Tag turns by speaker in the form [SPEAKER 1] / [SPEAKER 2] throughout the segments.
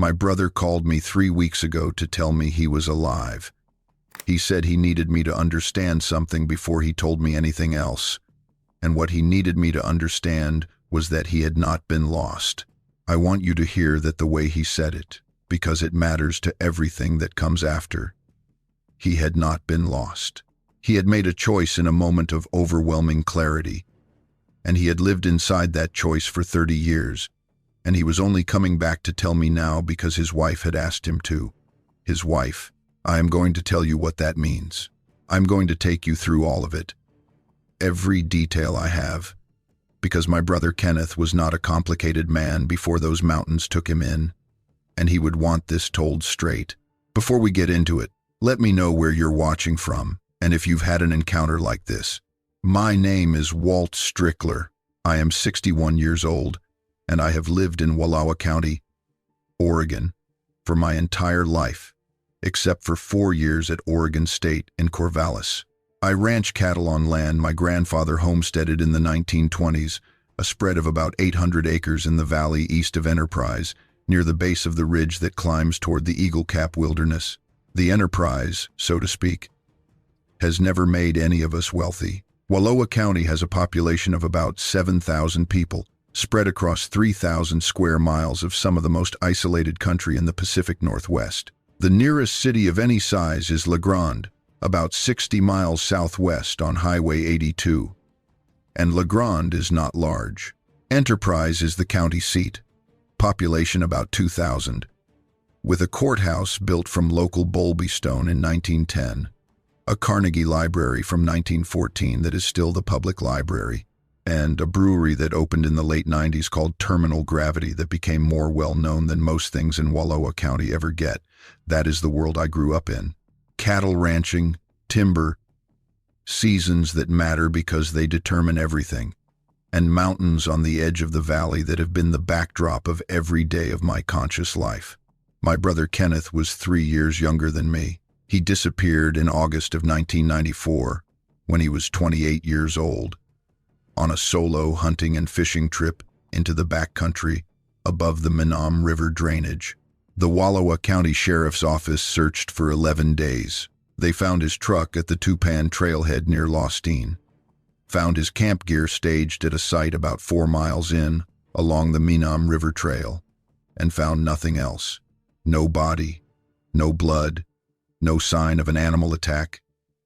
[SPEAKER 1] My brother called me 3 weeks ago to tell me he was alive. He said he needed me to understand something before he told me anything else. And what he needed me to understand was that he had not been lost. I want you to hear that the way he said it, because it matters to everything that comes after. He had not been lost. He had made a choice in a moment of overwhelming clarity, and he had lived inside that choice for 30 years, and he was only coming back to tell me now because his wife had asked him to. His wife. I am going to tell you what that means. I'm going to take you through all of it. Every detail I have. Because my brother Kenneth was not a complicated man before those mountains took him in, and he would want this told straight. Before we get into it, let me know where you're watching from, and if you've had an encounter like this. My name is Walt Strickler. I am 61 years old, and I have lived in Wallowa County, Oregon, for my entire life, except for 4 years at Oregon State in Corvallis. I ranch cattle on land my grandfather homesteaded in the 1920s, a spread of about 800 acres in the valley east of Enterprise, near the base of the ridge that climbs toward the Eagle Cap Wilderness. The Enterprise, so to speak, has never made any of us wealthy. Wallowa County has a population of about 7,000 people, spread across 3,000 square miles of some of the most isolated country in the Pacific Northwest. The nearest city of any size is La Grande, about 60 miles southwest on Highway 82. And La Grande is not large. Enterprise is the county seat, population about 2,000, with a courthouse built from local Bowlby stone in 1910, a Carnegie Library from 1914 that is still the public library, and a brewery that opened in the late 90s called Terminal Gravity that became more well-known than most things in Wallowa County ever get. That is the world I grew up in. Cattle ranching, timber, seasons that matter because they determine everything, and mountains on the edge of the valley that have been the backdrop of every day of my conscious life. My brother Kenneth was 3 years younger than me. He disappeared in August of 1994 when he was 28 years old, on a solo hunting and fishing trip into the backcountry above the Lostine River drainage. The Wallowa County Sheriff's Office searched for 11 days. They found his truck at the Tupan trailhead near Lostine, found his camp gear staged at a site about 4 miles in along the Lostine River trail, and found nothing else. No body, no blood, no sign of an animal attack,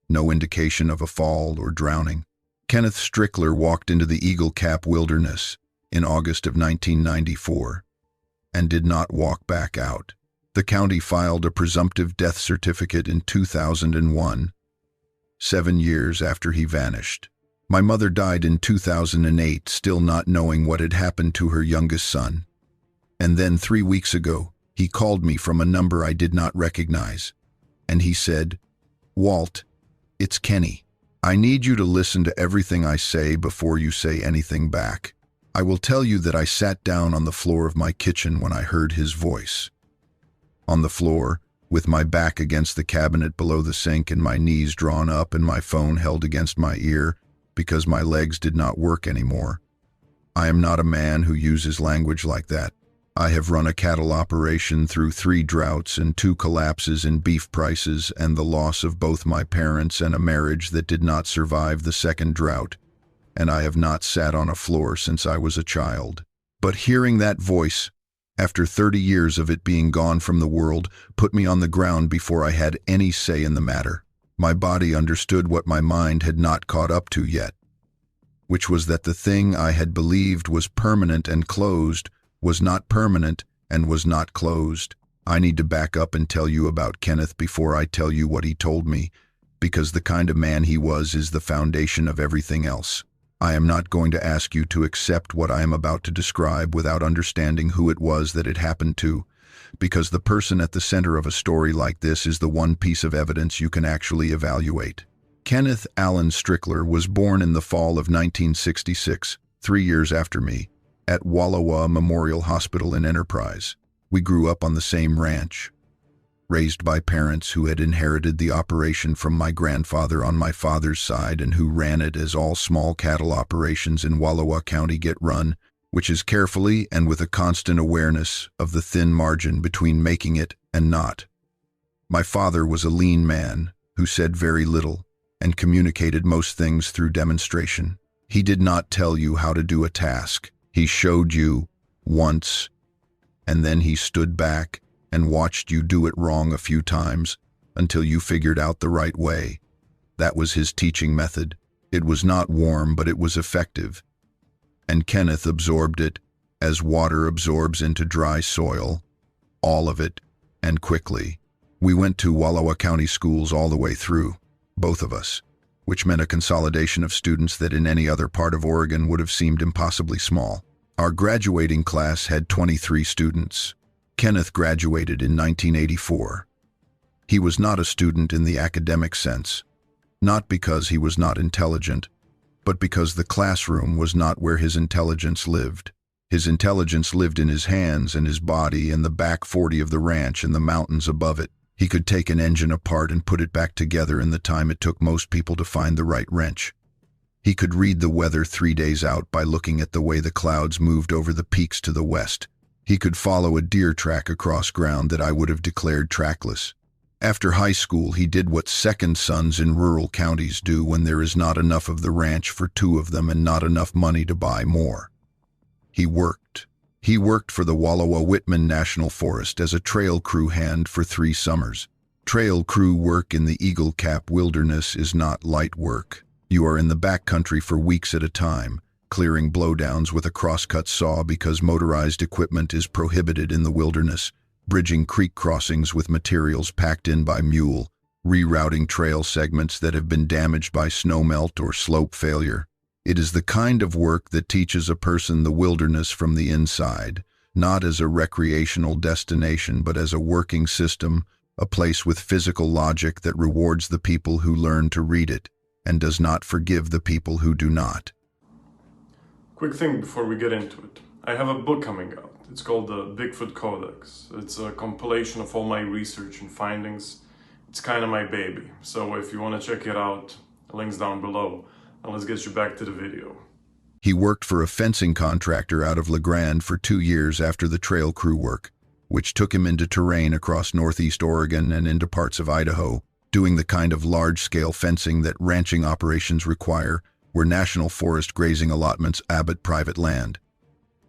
[SPEAKER 1] no indication of a fall or drowning. Kenneth Strickler walked into the Eagle Cap Wilderness in August of 1994 and did not walk back out. The county filed a presumptive death certificate in 2001, 7 years after he vanished. My mother died in 2008, still not knowing what had happened to her youngest son. And then 3 weeks ago, he called me from a number I did not recognize, and he said, "Walt, it's Kenny. I need you to listen to everything I say before you say anything back. I will tell you that I sat down on the floor of my kitchen when I heard his voice. On the floor, with my back against the cabinet below the sink and my knees drawn up and my phone held against my ear because my legs did not work anymore. I am not a man who uses language like that. I have run a cattle operation through 3 droughts and 2 collapses in beef prices and the loss of both my parents and a marriage that did not survive the second drought, and I have not sat on a floor since I was a child. But hearing that voice, after 30 years of it being gone from the world, put me on the ground before I had any say in the matter. My body understood what my mind had not caught up to yet, which was that the thing I had believed was permanent and closed was not permanent and was not closed. I need to back up and tell you about Kenneth before I tell you what he told me, because the kind of man he was is the foundation of everything else. I am not going to ask you to accept what I am about to describe without understanding who it was that it happened to, because the person at the center of a story like this is the one piece of evidence you can actually evaluate. Kenneth Allen Strickler was born in the fall of 1966, 3 years after me, at Wallowa Memorial Hospital in Enterprise. We grew up on the same ranch, raised by parents who had inherited the operation from my grandfather on my father's side and who ran it as all small cattle operations in Wallowa County get run, which is carefully and with a constant awareness of the thin margin between making it and not. My father was a lean man who said very little and communicated most things through demonstration. He did not tell you how to do a task. He showed you once, and then he stood back and watched you do it wrong a few times until you figured out the right way. That was his teaching method. It was not warm, but it was effective. And Kenneth absorbed it as water absorbs into dry soil, all of it, and quickly. We went to Wallowa County schools all the way through, both of us, which meant a consolidation of students that in any other part of Oregon would have seemed impossibly small. Our graduating class had 23 students. Kenneth graduated in 1984. He was not a student in the academic sense, not because he was not intelligent, but because the classroom was not where his intelligence lived. His intelligence lived in his hands and his body and the back 40 of the ranch and the mountains above it. He could take an engine apart and put it back together in the time it took most people to find the right wrench. He could read the weather 3 days out by looking at the way the clouds moved over the peaks to the west. He could follow a deer track across ground that I would have declared trackless. After high school, he did what second sons in rural counties do when there is not enough of the ranch for 2 of them and not enough money to buy more. He worked. He worked for the Wallowa-Whitman National Forest as a trail crew hand for 3 summers. Trail crew work in the Eagle Cap Wilderness is not light work. You are in the backcountry for weeks at a time, clearing blowdowns with a crosscut saw because motorized equipment is prohibited in the wilderness, bridging creek crossings with materials packed in by mule, rerouting trail segments that have been damaged by snowmelt or slope failure. It is the kind of work that teaches a person the wilderness from the inside, not as a recreational destination but as a working system, a place with physical logic that rewards the people who learn to read it and does not forgive the people who do not.
[SPEAKER 2] Quick thing before we get into it. I have a book coming out. It's called the Bigfoot Codex. It's a compilation of all my research and findings. It's kind of my baby. So if you want to check it out, link's down below. Now let's get you back to the video.
[SPEAKER 1] He worked for a fencing contractor out of La Grande for 2 years after the trail crew work, which took him into terrain across northeast Oregon and into parts of Idaho, doing the kind of large-scale fencing that ranching operations require, where national forest grazing allotments abut private land.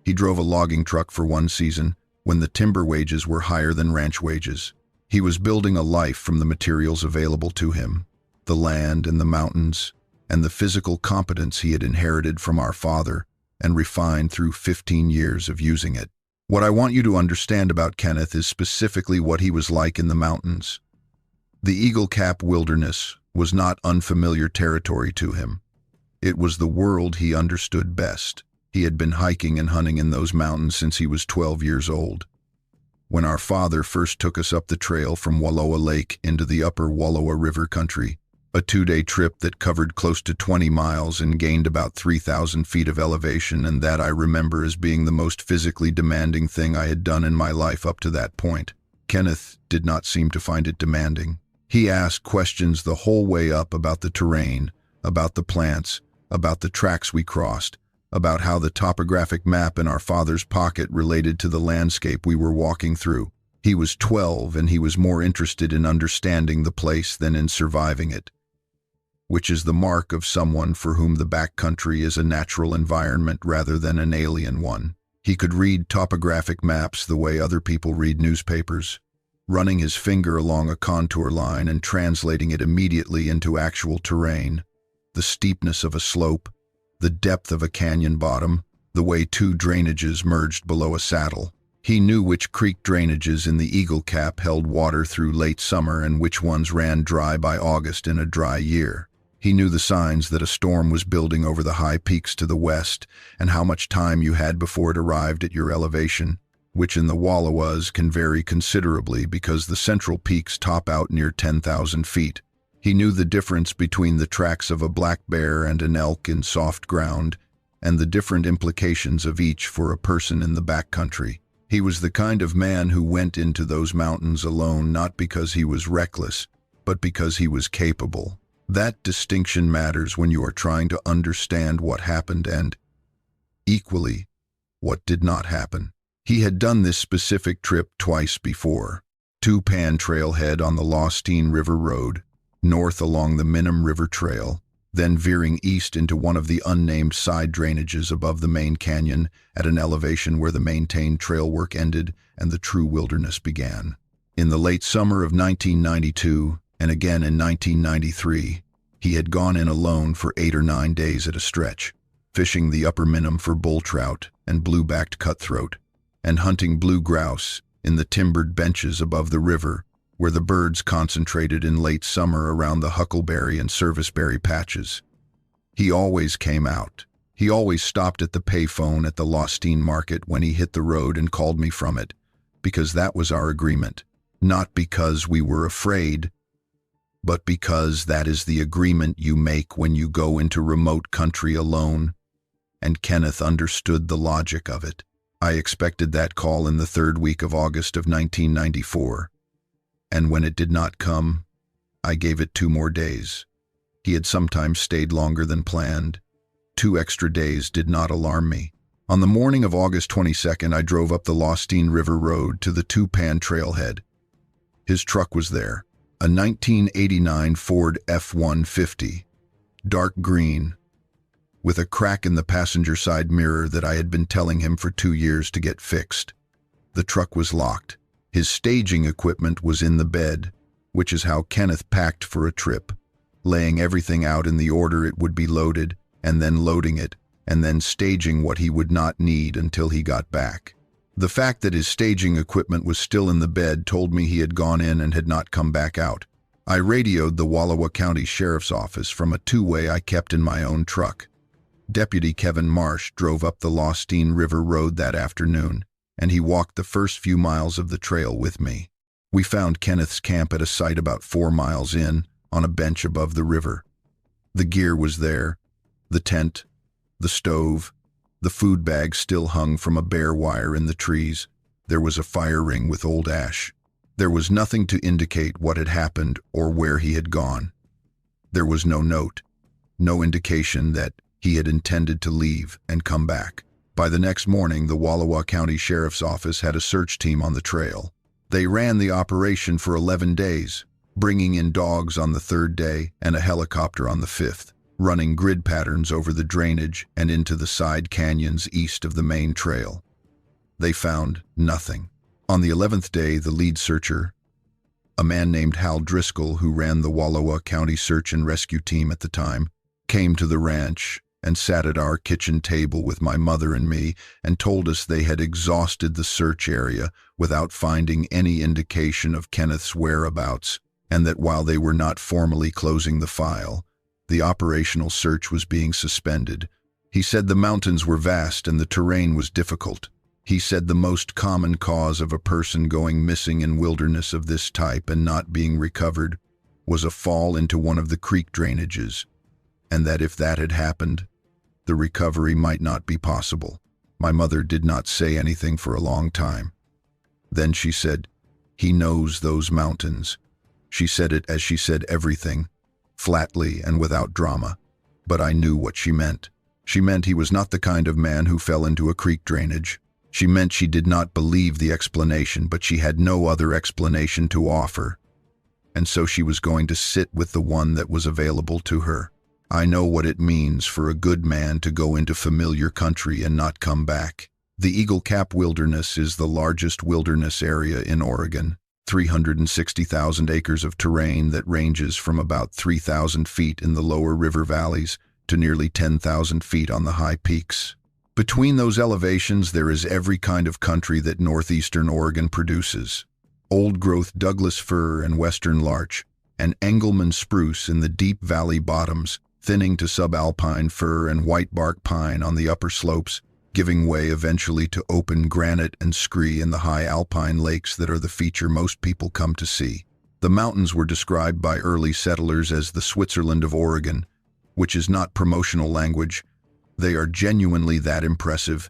[SPEAKER 1] He drove a logging truck for 1 season, when the timber wages were higher than ranch wages. He was building a life from the materials available to him, the land and the mountains, and the physical competence he had inherited from our father and refined through 15 years of using it. What I want you to understand about Kenneth is specifically what he was like in the mountains. The Eagle Cap Wilderness was not unfamiliar territory to him. It was the world he understood best. He had been hiking and hunting in those mountains since he was 12 years old. When our father first took us up the trail from Wallowa Lake into the upper Wallowa River country, a 2-day trip that covered close to 20 miles and gained about 3,000 feet of elevation, and that I remember as being the most physically demanding thing I had done in my life up to that point. Kenneth did not seem to find it demanding. He asked questions the whole way up about the terrain, about the plants, about the tracks we crossed, about how the topographic map in our father's pocket related to the landscape we were walking through. He was 12 and he was more interested in understanding the place than in surviving it, which is the mark of someone for whom the backcountry is a natural environment rather than an alien one. He could read topographic maps the way other people read newspapers, running his finger along a contour line and translating it immediately into actual terrain, the steepness of a slope, the depth of a canyon bottom, the way 2 drainages merged below a saddle. He knew which creek drainages in the Eagle Cap held water through late summer and which ones ran dry by August in a dry year. He knew the signs that a storm was building over the high peaks to the west and how much time you had before it arrived at your elevation, which in the Wallowas can vary considerably because the central peaks top out near 10,000 feet. He knew the difference between the tracks of a black bear and an elk in soft ground and the different implications of each for a person in the backcountry. He was the kind of man who went into those mountains alone not because he was reckless, but because he was capable. That distinction matters when you are trying to understand what happened and, equally, What did not happen? He had done this specific trip twice before. Two-pan trailhead on the Lostine River Road, north along the Minim River Trail, then veering east into one of the unnamed side drainages above the main canyon at an elevation where the maintained trail work ended and the true wilderness began. In the late summer of 1992, and again in 1993, he had gone in alone for 8 or 9 days at a stretch, fishing the upper Minim for bull trout and blue-backed cutthroat, and hunting blue grouse in the timbered benches above the river, where the birds concentrated in late summer around the huckleberry and serviceberry patches. He always came out. He always stopped at the payphone at the Lostine market when he hit the road and called me from it, because that was our agreement. Not because we were afraid, but because that is the agreement you make when you go into remote country alone, and Kenneth understood the logic of it. I expected that call in the 3rd week of August of 1994, and when it did not come, I gave it 2 more days. He had sometimes stayed longer than planned. 2 extra days did not alarm me. On the morning of August 22nd, I drove up the Lostine River Road to the two-pan trailhead. His truck was there, a 1989 Ford F-150, dark green, with a crack in the passenger side mirror that I had been telling him for 2 years to get fixed. The truck was locked. His staging equipment was in the bed, which is how Kenneth packed for a trip, laying everything out in the order it would be loaded, and then loading it, and then staging what he would not need until he got back. The fact that his staging equipment was still in the bed told me he had gone in and had not come back out. I radioed the Wallowa County Sheriff's Office from a 2-way I kept in my own truck. Deputy Kevin Marsh drove up the Lostine River Road that afternoon, and he walked the first few miles of the trail with me. We found Kenneth's camp at a site about 4 miles in, on a bench above the river. The gear was there, the tent, the stove, the food bag still hung from a bare wire in the trees. There was a fire ring with old ash. There was nothing to indicate what had happened or where he had gone. There was no note, no indication that he had intended to leave and come back. By the next morning, the Wallowa County Sheriff's Office had a search team on the trail. They ran the operation for 11 days, bringing in dogs on the 3rd day and a helicopter on the 5th, running grid patterns over the drainage and into the side canyons east of the main trail. They found nothing. On the 11th day, the lead searcher, a man named Hal Driscoll, who ran the Wallowa County Search and Rescue Team at the time, came to the ranch and sat at our kitchen table with my mother and me and told us they had exhausted the search area without finding any indication of Kenneth's whereabouts, and that while they were not formally closing the file, the operational search was being suspended. He said the mountains were vast and the terrain was difficult. He said the most common cause of a person going missing in wilderness of this type and not being recovered was a fall into one of the creek drainages, and that if that had happened, the recovery might not be possible. My mother did not say anything for a long time. Then she said, "He knows those mountains." She said it as she said everything, flatly and without drama, but I knew what she meant. She meant he was not the kind of man who fell into a creek drainage. She meant she did not believe the explanation, but she had no other explanation to offer, and so she was going to sit with the one that was available to her. I know what it means for a good man to go into familiar country and not come back. The Eagle Cap Wilderness is the largest wilderness area in Oregon, 360,000 acres of terrain that ranges from about 3,000 feet in the lower river valleys to nearly 10,000 feet on the high peaks. Between those elevations, there is every kind of country that northeastern Oregon produces. Old-growth Douglas fir and western larch, and Engelmann spruce in the deep valley bottoms, thinning to subalpine fir and whitebark pine on the upper slopes, giving way eventually to open granite and scree in the high alpine lakes that are the feature most people come to see. The mountains were described by early settlers as the Switzerland of Oregon, which is not promotional language. They are genuinely that impressive,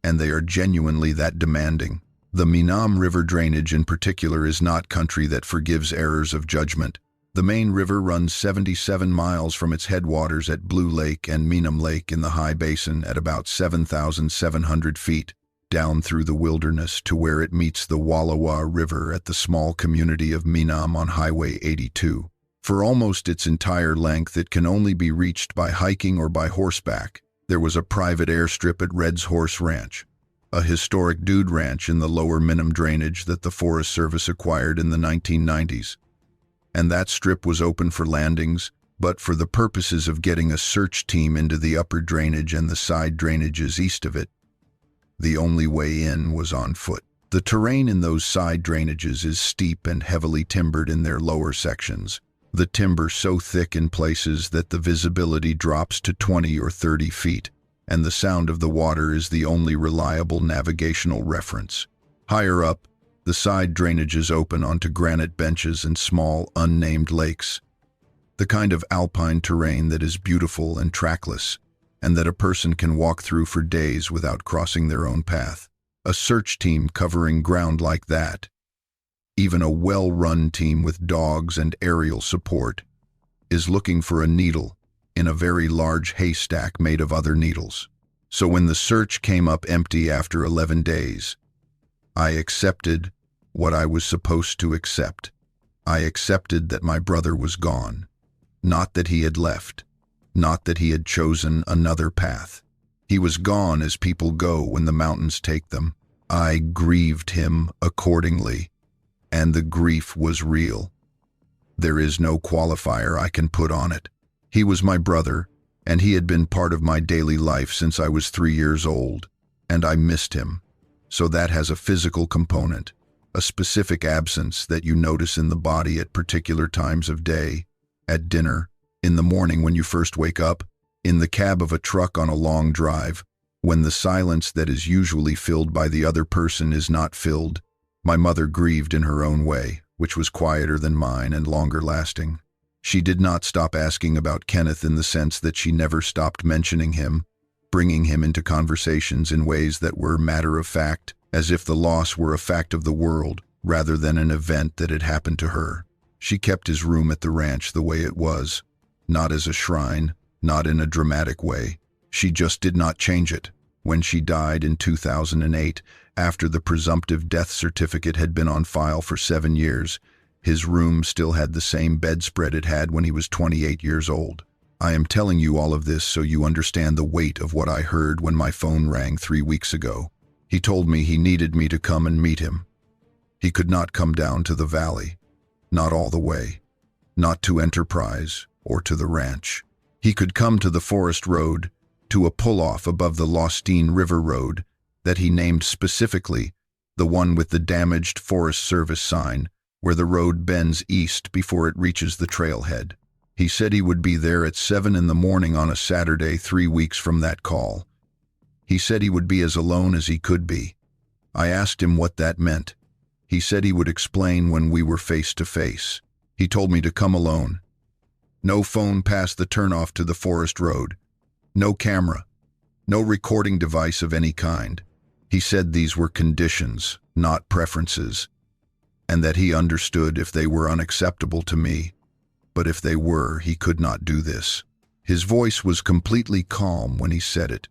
[SPEAKER 1] and they are genuinely that demanding. The Minim River drainage in particular is not country that forgives errors of judgment. The main river runs 77 miles from its headwaters at Blue Lake and Meenam Lake in the high basin at about 7,700 feet, down through the wilderness to where it meets the Wallowa River at the small community of Meenam on Highway 82. For almost its entire length, it can only be reached by hiking or by horseback. There was a private airstrip at Red's Horse Ranch, a historic dude ranch in the lower Meenam drainage that the Forest Service acquired in the 1990s. And that strip was open for landings, but for the purposes of getting a search team into the upper drainage and the side drainages east of it, the only way in was on foot. The terrain in those side drainages is steep and heavily timbered in their lower sections, the timber so thick in places that the visibility drops to 20 or 30 feet, and the sound of the water is the only reliable navigational reference. Higher up, the side drainages open onto granite benches and small, unnamed lakes, the kind of alpine terrain that is beautiful and trackless, and that a person can walk through for days without crossing their own path. A search team covering ground like that, even a well-run team with dogs and aerial support, is looking for a needle in a very large haystack made of other needles. So when the search came up empty after 11 days, I accepted what I was supposed to accept. I accepted that my brother was gone, not that he had left, not that he had chosen another path. He was gone as people go when the mountains take them. I grieved him accordingly, and the grief was real. There is no qualifier I can put on it. He was my brother, and he had been part of my daily life since I was 3 years old, and I missed him. So that has a physical component, a specific absence that you notice in the body at particular times of day, at dinner, in the morning when you first wake up, in the cab of a truck on a long drive, when the silence that is usually filled by the other person is not filled. My mother grieved in her own way, which was quieter than mine and longer lasting. She did not stop asking about Kenneth in the sense that she never stopped mentioning him, bringing him into conversations in ways that were matter of fact, as if the loss were a fact of the world rather than an event that had happened to her. She kept his room at the ranch the way it was, not as a shrine, not in a dramatic way. She just did not change it. When she died in 2008, after the presumptive death certificate had been on file for 7 years, his room still had the same bedspread it had when he was 28 years old. I am telling you all of this so you understand the weight of what I heard when my phone rang 3 weeks ago. He told me he needed me to come and meet him. He could not come down to the valley, not all the way, not to Enterprise or to the ranch. He could come to the forest road, to a pull-off above the Lostine River road that he named specifically, the one with the damaged Forest Service sign, where the road bends east before it reaches the trailhead. He said he would be there at 7 in the morning on a Saturday 3 weeks from that call. He said he would be as alone as he could be. I asked him what that meant. He said he would explain when we were face to face. He told me to come alone. No phone past the turnoff to the forest road. No camera. No recording device of any kind. He said these were conditions, not preferences, and that he understood if they were unacceptable to me, but if they were, he could not do this. His voice was completely calm when he said it.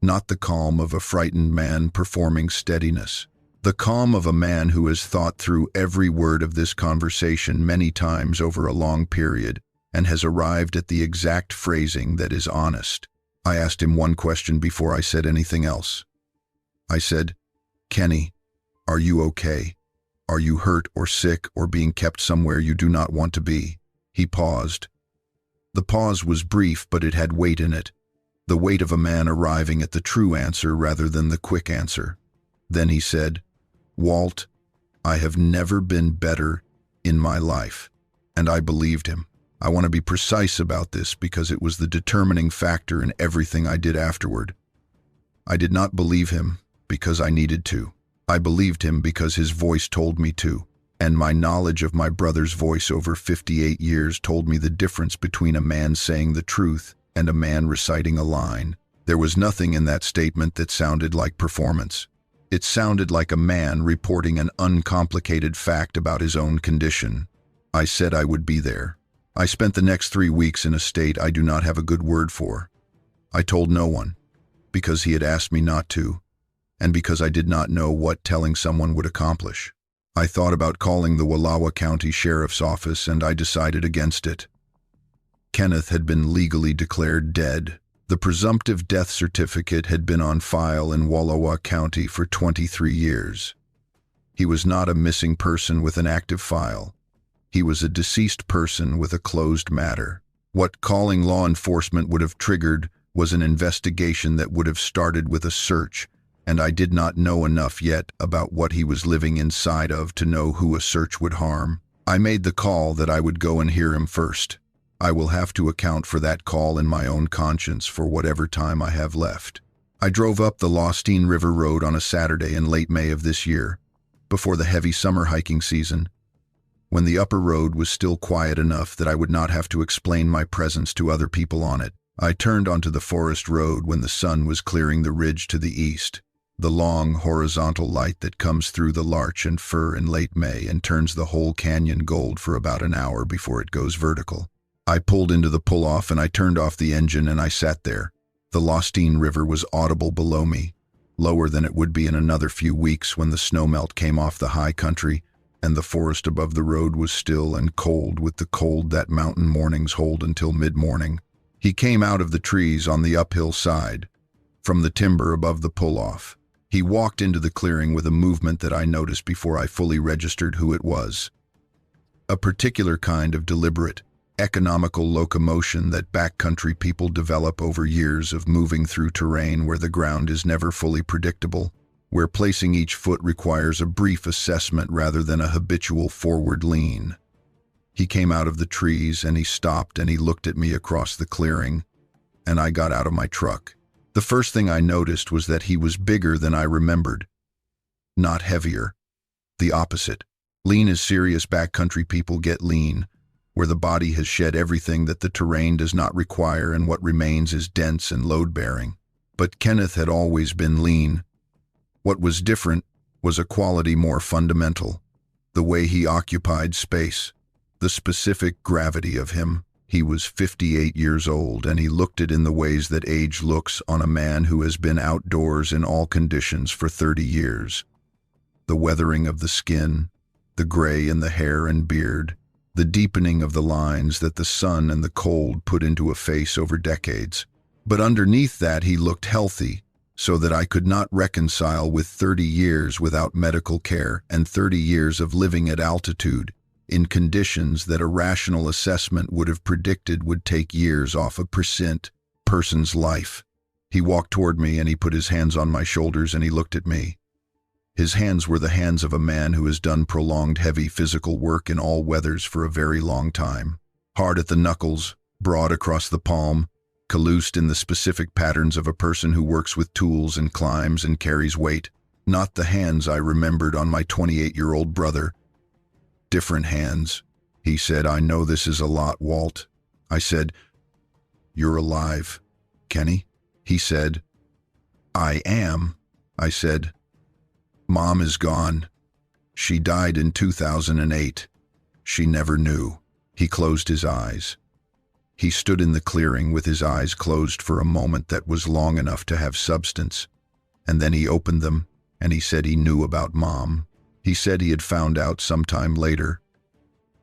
[SPEAKER 1] Not the calm of a frightened man performing steadiness. The calm of a man who has thought through every word of this conversation many times over a long period and has arrived at the exact phrasing that is honest. I asked him one question before I said anything else. I said, "Kenny, are you okay? Are you hurt or sick or being kept somewhere you do not want to be?" He paused. The pause was brief, but it had weight in it. The weight of a man arriving at the true answer rather than the quick answer. Then he said, "Walt, I have never been better in my life." And I believed him. I want to be precise about this because it was the determining factor in everything I did afterward. I did not believe him because I needed to. I believed him because his voice told me to, and my knowledge of my brother's voice over 58 years told me the difference between a man saying the truth and a man reciting a line. There was nothing in that statement that sounded like performance. It sounded like a man reporting an uncomplicated fact about his own condition. I said I would be there. I spent the next 3 weeks in a state I do not have a good word for. I told no one, because he had asked me not to, and because I did not know what telling someone would accomplish. I thought about calling the Wallowa County Sheriff's Office, and I decided against it. Kenneth had been legally declared dead. The presumptive death certificate had been on file in Wallowa County for 23 years. He was not a missing person with an active file. He was a deceased person with a closed matter. What calling law enforcement would have triggered was an investigation that would have started with a search, and I did not know enough yet about what he was living inside of to know who a search would harm. I made the call that I would go and hear him first. I will have to account for that call in my own conscience for whatever time I have left. I drove up the Lostine River road on a Saturday in late May of this year, before the heavy summer hiking season, when the upper road was still quiet enough that I would not have to explain my presence to other people on it. I turned onto the forest road when the sun was clearing the ridge to the east, the long horizontal light that comes through the larch and fir in late May and turns the whole canyon gold for about an hour before it goes vertical. I pulled into the pull-off and I turned off the engine and I sat there. The Lostine River was audible below me, lower than it would be in another few weeks when the snowmelt came off the high country and the forest above the road was still and cold with the cold that mountain mornings hold until mid-morning. He came out of the trees on the uphill side, from the timber above the pull-off. He walked into the clearing with a movement that I noticed before I fully registered who it was. A particular kind of deliberate, economical locomotion that backcountry people develop over years of moving through terrain where the ground is never fully predictable, where placing each foot requires a brief assessment rather than a habitual forward lean. He came out of the trees and he stopped and he looked at me across the clearing, and I got out of my truck. The first thing I noticed was that he was bigger than I remembered, not heavier. The opposite. Lean as serious backcountry people get lean, where the body has shed everything that the terrain does not require and what remains is dense and load-bearing. But Kenneth had always been lean. What was different was a quality more fundamental, the way he occupied space, the specific gravity of him. He was 58 years old, and he looked it in the ways that age looks on a man who has been outdoors in all conditions for 30 years. The weathering of the skin, the gray in the hair and beard, the deepening of the lines that the sun and the cold put into a face over decades. But underneath that he looked healthy, so that I could not reconcile with 30 years without medical care and 30 years of living at altitude, in conditions that a rational assessment would have predicted would take years off a person's life. He walked toward me and he put his hands on my shoulders and he looked at me. His hands were the hands of a man who has done prolonged heavy physical work in all weathers for a very long time. Hard at the knuckles, broad across the palm, calloused in the specific patterns of a person who works with tools and climbs and carries weight. Not the hands I remembered on my 28-year-old brother. Different hands. He said, "I know this is a lot, Walt." I said, "You're alive, Kenny?" He said, "I am." I said, "Mom is gone. She died in 2008. She never knew." He closed his eyes. He stood in the clearing with his eyes closed for a moment that was long enough to have substance, and then he opened them, and he said he knew about Mom. He said he had found out sometime later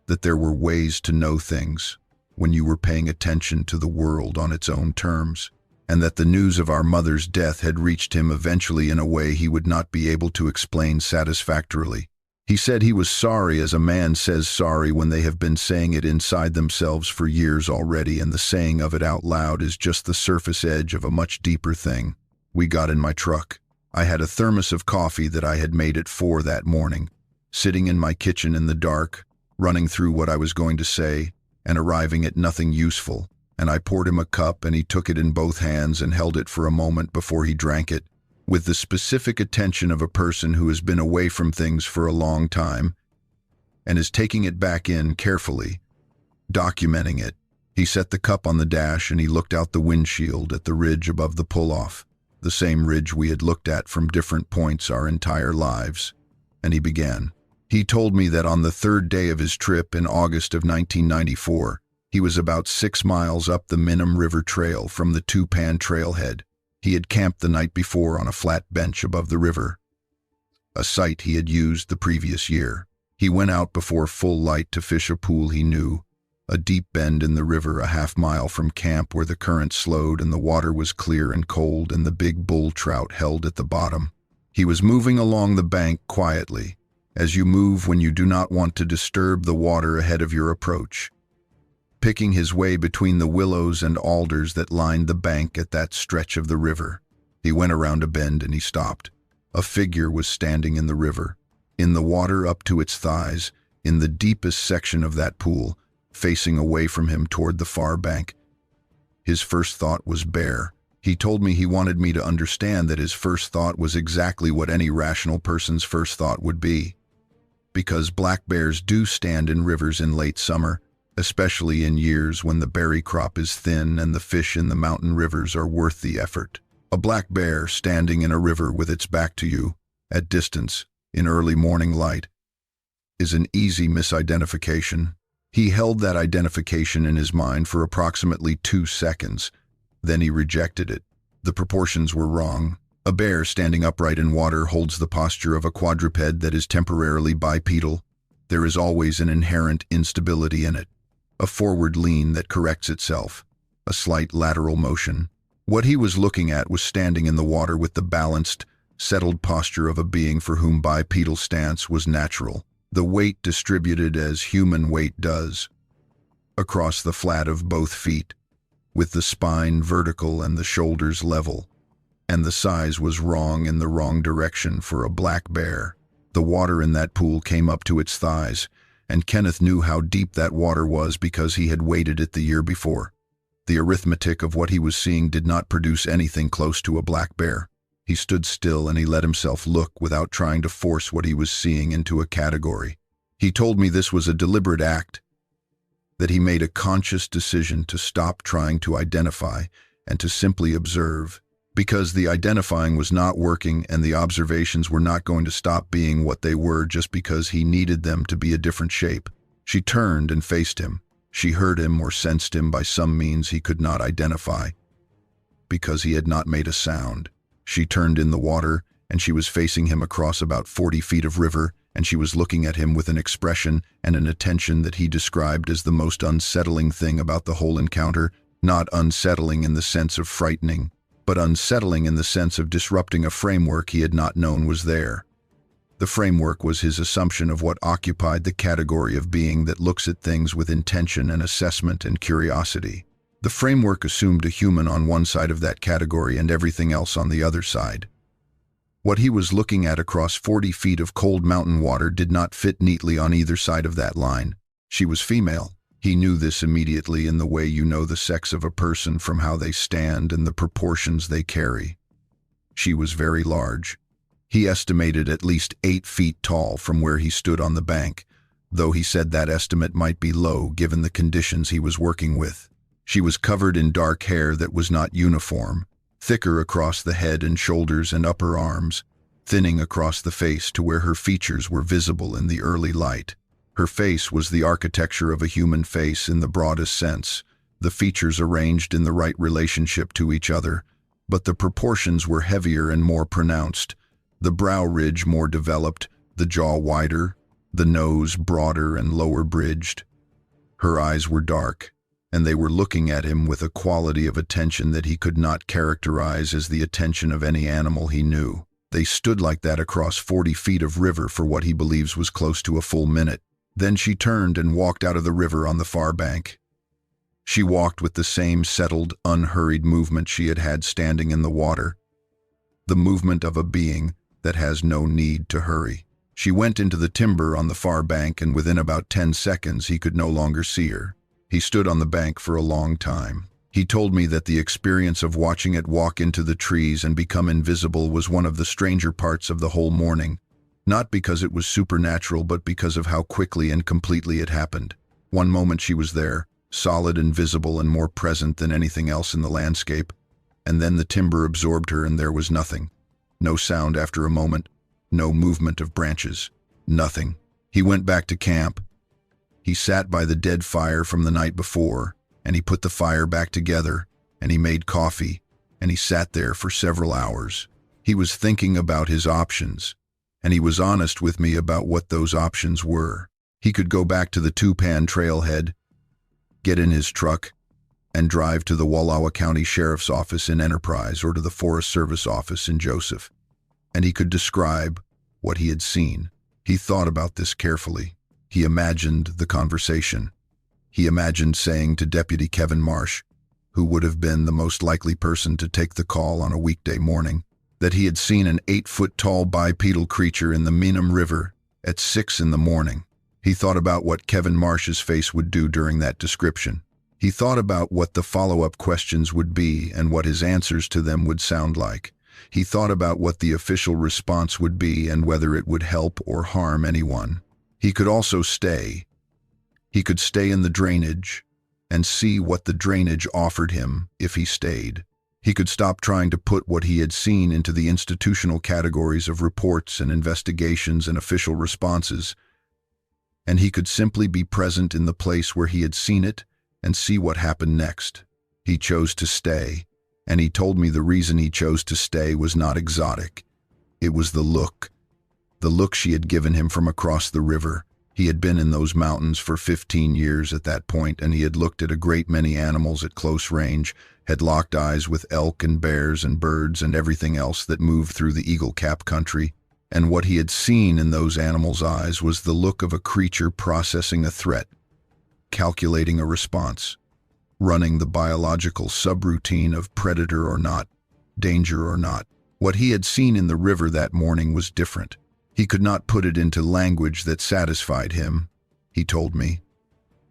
[SPEAKER 1] that there were ways to know things when you were paying attention to the world on its own terms, and that the news of our mother's death had reached him eventually in a way he would not be able to explain satisfactorily. He said he was sorry as a man says sorry when they have been saying it inside themselves for years already, and the saying of it out loud is just the surface edge of a much deeper thing. We got in my truck. I had a thermos of coffee that I had made at 4 that morning, sitting in my kitchen in the dark, running through what I was going to say, and arriving at nothing useful, and I poured him a cup and he took it in both hands and held it for a moment before he drank it, with the specific attention of a person who has been away from things for a long time and is taking it back in carefully, documenting it. He set the cup on the dash and he looked out the windshield at the ridge above the pull-off, the same ridge we had looked at from different points our entire lives, and he began. He told me that on the third day of his trip in August of 1994, he was about 6 miles up the Minim River Trail from the Tupan trailhead. He had camped the night before on a flat bench above the river, a site he had used the previous year. He went out before full light to fish a pool he knew, a deep bend in the river a half-mile from camp where the current slowed and the water was clear and cold and the big bull trout held at the bottom. He was moving along the bank quietly, as you move when you do not want to disturb the water ahead of your approach, picking his way between the willows and alders that lined the bank at that stretch of the river. He went around a bend and he stopped. A figure was standing in the river, in the water up to its thighs, in the deepest section of that pool, facing away from him toward the far bank. His first thought was bear. He told me he wanted me to understand that his first thought was exactly what any rational person's first thought would be. Because black bears do stand in rivers in late summer, especially in years when the berry crop is thin and the fish in the mountain rivers are worth the effort. A black bear standing in a river with its back to you, at distance, in early morning light, is an easy misidentification. He held that identification in his mind for approximately 2 seconds. Then he rejected it. The proportions were wrong. A bear standing upright in water holds the posture of a quadruped that is temporarily bipedal. There is always an inherent instability in it, a forward lean that corrects itself, a slight lateral motion. What he was looking at was standing in the water with the balanced, settled posture of a being for whom bipedal stance was natural, the weight distributed as human weight does, across the flat of both feet, with the spine vertical and the shoulders level. And the size was wrong in the wrong direction for a black bear. The water in that pool came up to its thighs, and Kenneth knew how deep that water was because he had waded it the year before. The arithmetic of what he was seeing did not produce anything close to a black bear. He stood still and he let himself look without trying to force what he was seeing into a category. He told me this was a deliberate act, that he made a conscious decision to stop trying to identify and to simply observe, because the identifying was not working and the observations were not going to stop being what they were just because he needed them to be a different shape. She turned and faced him. She heard him or sensed him by some means he could not identify, because he had not made a sound. She turned in the water, and she was facing him across about 40 feet of river, and she was looking at him with an expression and an attention that he described as the most unsettling thing about the whole encounter, not unsettling in the sense of frightening, but unsettling in the sense of disrupting a framework he had not known was there. The framework was his assumption of what occupied the category of being that looks at things with intention and assessment and curiosity. The framework assumed a human on one side of that category and everything else on the other side. What he was looking at across 40 feet of cold mountain water did not fit neatly on either side of that line. She was female. He knew this immediately in the way you know the sex of a person from how they stand and the proportions they carry. She was very large. He estimated at least 8 feet tall from where he stood on the bank, though he said that estimate might be low given the conditions he was working with. She was covered in dark hair that was not uniform, thicker across the head and shoulders and upper arms, thinning across the face to where her features were visible in the early light. Her face was the architecture of a human face in the broadest sense, the features arranged in the right relationship to each other, but the proportions were heavier and more pronounced, the brow ridge more developed, the jaw wider, the nose broader and lower bridged. Her eyes were dark, and they were looking at him with a quality of attention that he could not characterize as the attention of any animal he knew. They stood like that across 40 feet of river for what he believes was close to a full minute. Then she turned and walked out of the river on the far bank. She walked with the same settled, unhurried movement she had had standing in the water, the movement of a being that has no need to hurry. She went into the timber on the far bank, and within about 10 seconds he could no longer see her. He stood on the bank for a long time. He told me that the experience of watching it walk into the trees and become invisible was one of the stranger parts of the whole morning, not because it was supernatural, but because of how quickly and completely it happened. One moment she was there, solid and visible and more present than anything else in the landscape, and then the timber absorbed her and there was nothing. No sound after a moment, no movement of branches, nothing. He went back to camp. He sat by the dead fire from the night before, and he put the fire back together, and he made coffee, and he sat there for several hours. He was thinking about his options, and he was honest with me about what those options were. He could go back to the Two-Pan trailhead, get in his truck, and drive to the Wallowa County Sheriff's Office in Enterprise or to the Forest Service office in Joseph, and he could describe what he had seen. He thought about this carefully. He imagined the conversation. He imagined saying to Deputy Kevin Marsh, who would have been the most likely person to take the call on a weekday morning, that he had seen an 8-foot-tall bipedal creature in the Lostine River at 6 in the morning. He thought about what Kevin Marsh's face would do during that description. He thought about what the follow-up questions would be and what his answers to them would sound like. He thought about what the official response would be and whether it would help or harm anyone. He could also stay. He could stay in the drainage and see what the drainage offered him if he stayed. He could stop trying to put what he had seen into the institutional categories of reports and investigations and official responses, and he could simply be present in the place where he had seen it and see what happened next. He chose to stay, and he told me the reason he chose to stay was not exotic. It was the look she had given him from across the river. He had been in those mountains for 15 years at that point, and he had looked at a great many animals at close range, had locked eyes with elk and bears and birds and everything else that moved through the Eagle Cap country, and what he had seen in those animals' eyes was the look of a creature processing a threat, calculating a response, running the biological subroutine of predator or not, danger or not. What he had seen in the river that morning was different. He could not put it into language that satisfied him, he told me,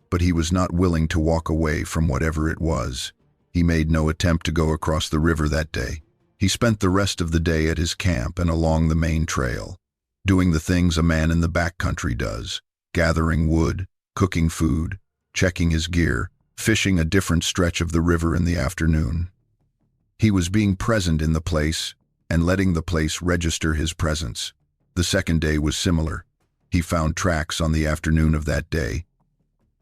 [SPEAKER 1] but he was not willing to walk away from whatever it was. He made no attempt to go across the river that day. He spent the rest of the day at his camp and along the main trail, doing the things a man in the backcountry does, gathering wood, cooking food, checking his gear, fishing a different stretch of the river in the afternoon. He was being present in the place and letting the place register his presence. The second day was similar. He found tracks on the afternoon of that day,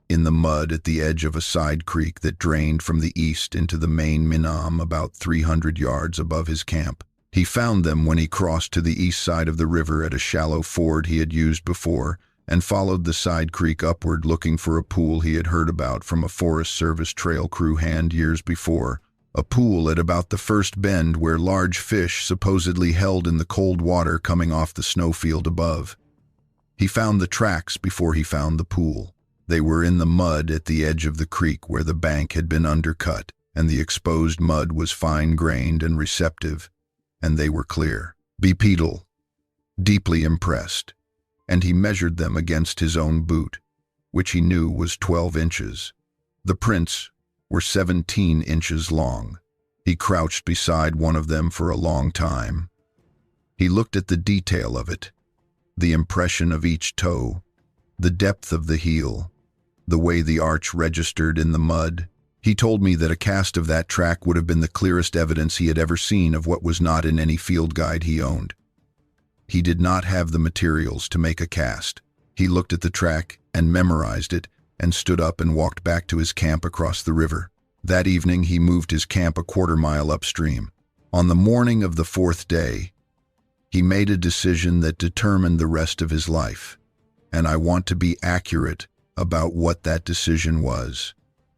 [SPEAKER 1] in the mud at the edge of a side creek that drained from the east into the main Minam about 300 yards above his camp. He found them when he crossed to the east side of the river at a shallow ford he had used before and followed the side creek upward looking for a pool he had heard about from a Forest Service trail crew hand years before. A pool at about the first bend where large fish supposedly held in the cold water coming off the snowfield above. He found the tracks before he found the pool. They were in the mud at the edge of the creek where the bank had been undercut, and the exposed mud was fine-grained and receptive, and they were clear. Bipedal, deeply impressed, and he measured them against his own boot, which he knew was 12 inches. The prints were 17 inches long. He crouched beside one of them for a long time. He looked at the detail of it, the impression of each toe, the depth of the heel, the way the arch registered in the mud. He told me that a cast of that track would have been the clearest evidence he had ever seen of what was not in any field guide he owned. He did not have the materials to make a cast. He looked at the track and memorized it and stood up and walked back to his camp across the river. That evening he moved his camp a quarter-mile upstream. On the morning of the 4th day, he made a decision that determined the rest of his life, and I want to be accurate about what that decision was,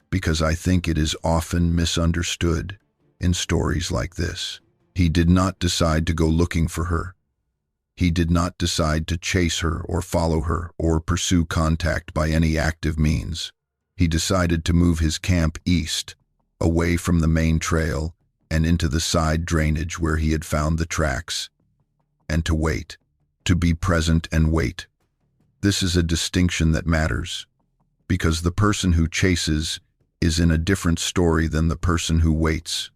[SPEAKER 1] because I think it is often misunderstood in stories like this. He did not decide to go looking for her. He did not decide to chase her or follow her or pursue contact by any active means. He decided to move his camp east, away from the main trail and into the side drainage where he had found the tracks, and to wait, to be present and wait. This is a distinction that matters, because the person who chases is in a different story than the person who waits,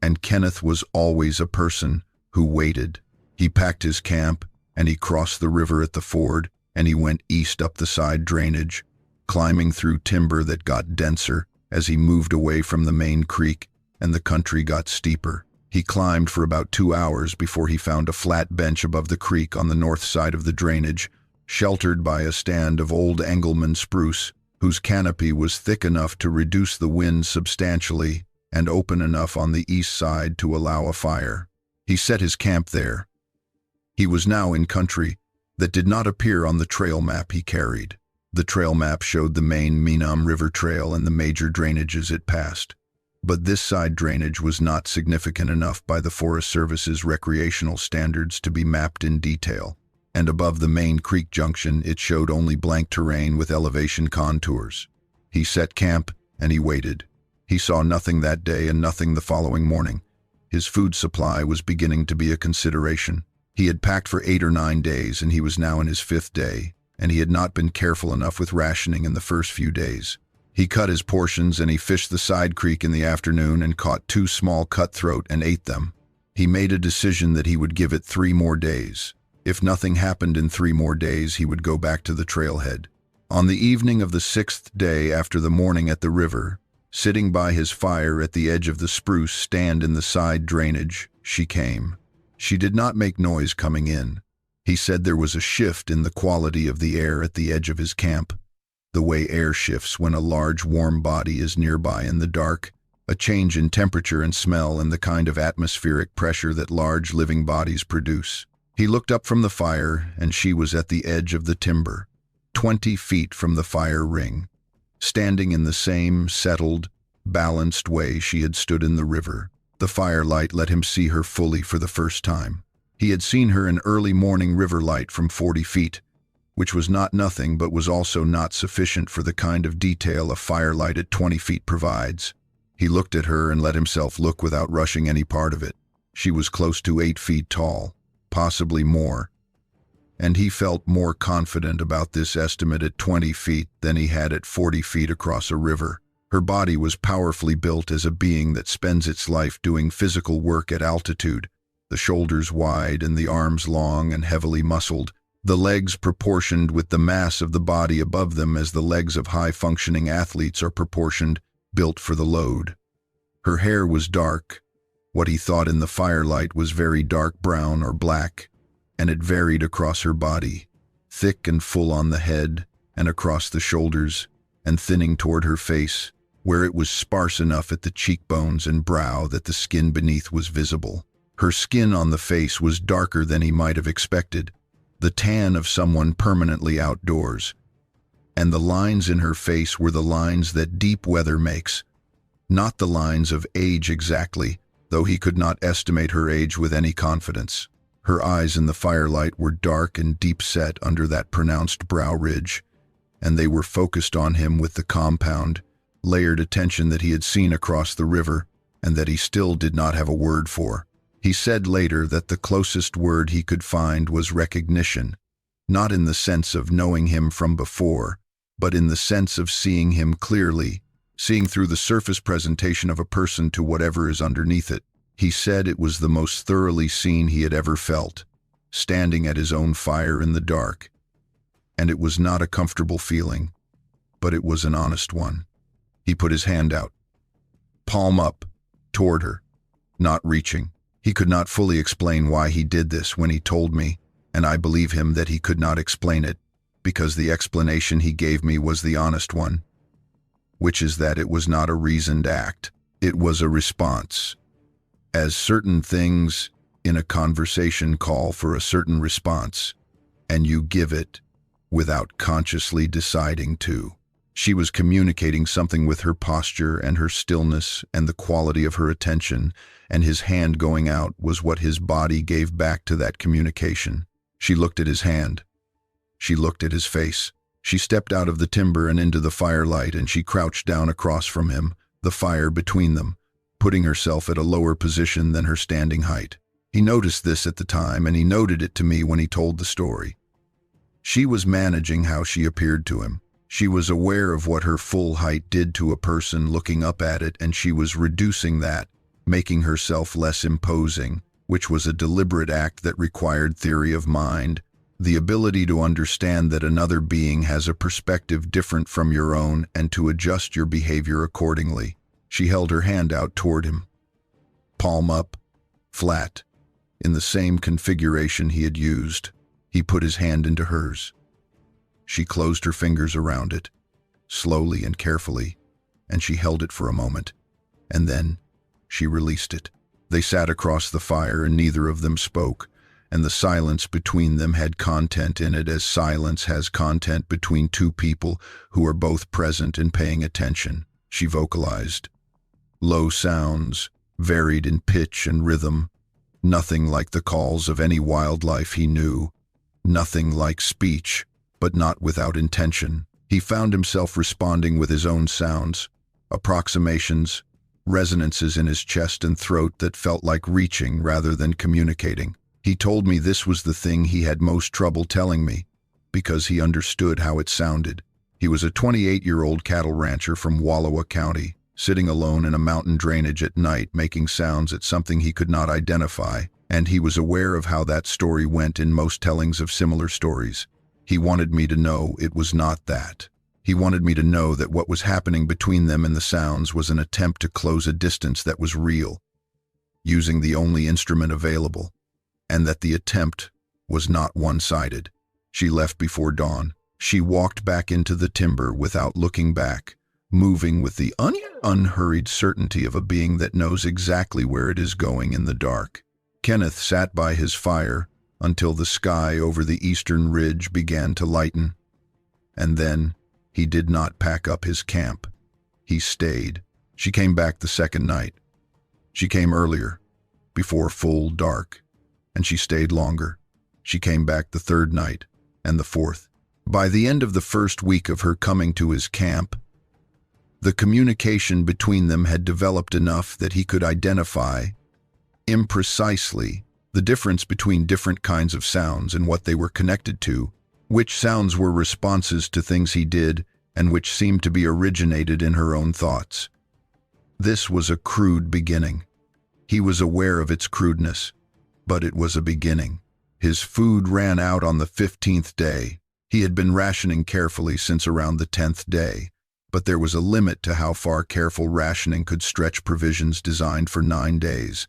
[SPEAKER 1] and Kenneth was always a person who waited. He packed his camp, and he crossed the river at the ford, and he went east up the side drainage, climbing through timber that got denser as he moved away from the main creek, and the country got steeper. He climbed for about 2 hours before he found a flat bench above the creek on the north side of the drainage, sheltered by a stand of old Engelmann spruce, whose canopy was thick enough to reduce the wind substantially and open enough on the east side to allow a fire. He set his camp there. He was now in country that did not appear on the trail map he carried. The trail map showed the main Menam River Trail and the major drainages it passed. But this side drainage was not significant enough by the Forest Service's recreational standards to be mapped in detail, and above the main creek junction it showed only blank terrain with elevation contours. He set camp and he waited. He saw nothing that day and nothing the following morning. His food supply was beginning to be a consideration. He had packed for 8 or 9 days and he was now in his 5th day, and he had not been careful enough with rationing in the first few days. He cut his portions and he fished the side creek in the afternoon and caught 2 small cutthroat and ate them. He made a decision that he would give it 3 more days. If nothing happened in 3 more days, he would go back to the trailhead. On the evening of the 6th day after the morning at the river, sitting by his fire at the edge of the spruce stand in the side drainage, she came. She did not make noise coming in. He said there was a shift in the quality of the air at the edge of his camp. The way air shifts when a large warm body is nearby in the dark, a change in temperature and smell and the kind of atmospheric pressure that large living bodies produce. He looked up from the fire and she was at the edge of the timber, 20 feet from the fire ring, standing in the same settled, balanced way she had stood in the river. The firelight let him see her fully for the first time. He had seen her in early morning river light from 40 feet, which was not nothing but was also not sufficient for the kind of detail a firelight at 20 feet provides. He looked at her and let himself look without rushing any part of it. She was close to 8 feet tall, possibly more, and he felt more confident about this estimate at 20 feet than he had at 40 feet across a river. Her body was powerfully built as a being that spends its life doing physical work at altitude, the shoulders wide and the arms long and heavily muscled, the legs proportioned with the mass of the body above them as the legs of high-functioning athletes are proportioned, built for the load. Her hair was dark. What he thought in the firelight was very dark brown or black, and it varied across her body, thick and full on the head and across the shoulders, and thinning toward her face, where it was sparse enough at the cheekbones and brow that the skin beneath was visible. Her skin on the face was darker than he might have expected, the tan of someone permanently outdoors, and the lines in her face were the lines that deep weather makes, not the lines of age exactly, though he could not estimate her age with any confidence. Her eyes in the firelight were dark and deep-set under that pronounced brow ridge, and they were focused on him with the compound, layered attention that he had seen across the river and that he still did not have a word for. He said later that the closest word he could find was recognition, not in the sense of knowing him from before, but in the sense of seeing him clearly, seeing through the surface presentation of a person to whatever is underneath it. He said it was the most thoroughly seen he had ever felt, standing at his own fire in the dark. And it was not a comfortable feeling, but it was an honest one. He put his hand out, palm up, toward her, not reaching. He could not fully explain why he did this when he told me, and I believe him that he could not explain it, because the explanation he gave me was the honest one, which is that it was not a reasoned act. It was a response. As certain things in a conversation call for a certain response, and you give it without consciously deciding to. She was communicating something with her posture and her stillness and the quality of her attention, and his hand going out was what his body gave back to that communication. She looked at his hand. She looked at his face. She stepped out of the timber and into the firelight, and she crouched down across from him, the fire between them, putting herself at a lower position than her standing height. He noticed this at the time, and he noted it to me when he told the story. She was managing how she appeared to him. She was aware of what her full height did to a person looking up at it, and she was reducing that, making herself less imposing, which was a deliberate act that required theory of mind, the ability to understand that another being has a perspective different from your own and to adjust your behavior accordingly. She held her hand out toward him, palm up, flat, in the same configuration he had used. He put his hand into hers. She closed her fingers around it, slowly and carefully, and she held it for a moment, and then she released it. They sat across the fire and neither of them spoke, and the silence between them had content in it as silence has content between two people who are both present and paying attention. She vocalized. Low sounds, varied in pitch and rhythm, nothing like the calls of any wildlife he knew, nothing like speech, but not without intention. He found himself responding with his own sounds, approximations, resonances in his chest and throat that felt like reaching rather than communicating. He told me this was the thing he had most trouble telling me, because he understood how it sounded. He was a 28-year-old cattle rancher from Wallowa County, sitting alone in a mountain drainage at night making sounds at something he could not identify, and he was aware of how that story went in most tellings of similar stories. He wanted me to know it was not that. He wanted me to know that what was happening between them and the sounds was an attempt to close a distance that was real, using the only instrument available, and that the attempt was not one-sided. She left before dawn. She walked back into the timber without looking back, moving with the unhurried certainty of a being that knows exactly where it is going in the dark. Kenneth sat by his fire until the sky over the eastern ridge began to lighten, and then he did not pack up his camp. He stayed. She came back the second night. She came earlier, before full dark, and she stayed longer. She came back the third night, and the fourth. By the end of the first week of her coming to his camp, the communication between them had developed enough that he could identify, imprecisely, the difference between different kinds of sounds and what they were connected to, which sounds were responses to things he did and which seemed to be originated in her own thoughts. This was a crude beginning. He was aware of its crudeness, but it was a beginning. His food ran out on the 15th day. He had been rationing carefully since around the 10th day, but there was a limit to how far careful rationing could stretch provisions designed for 9 days,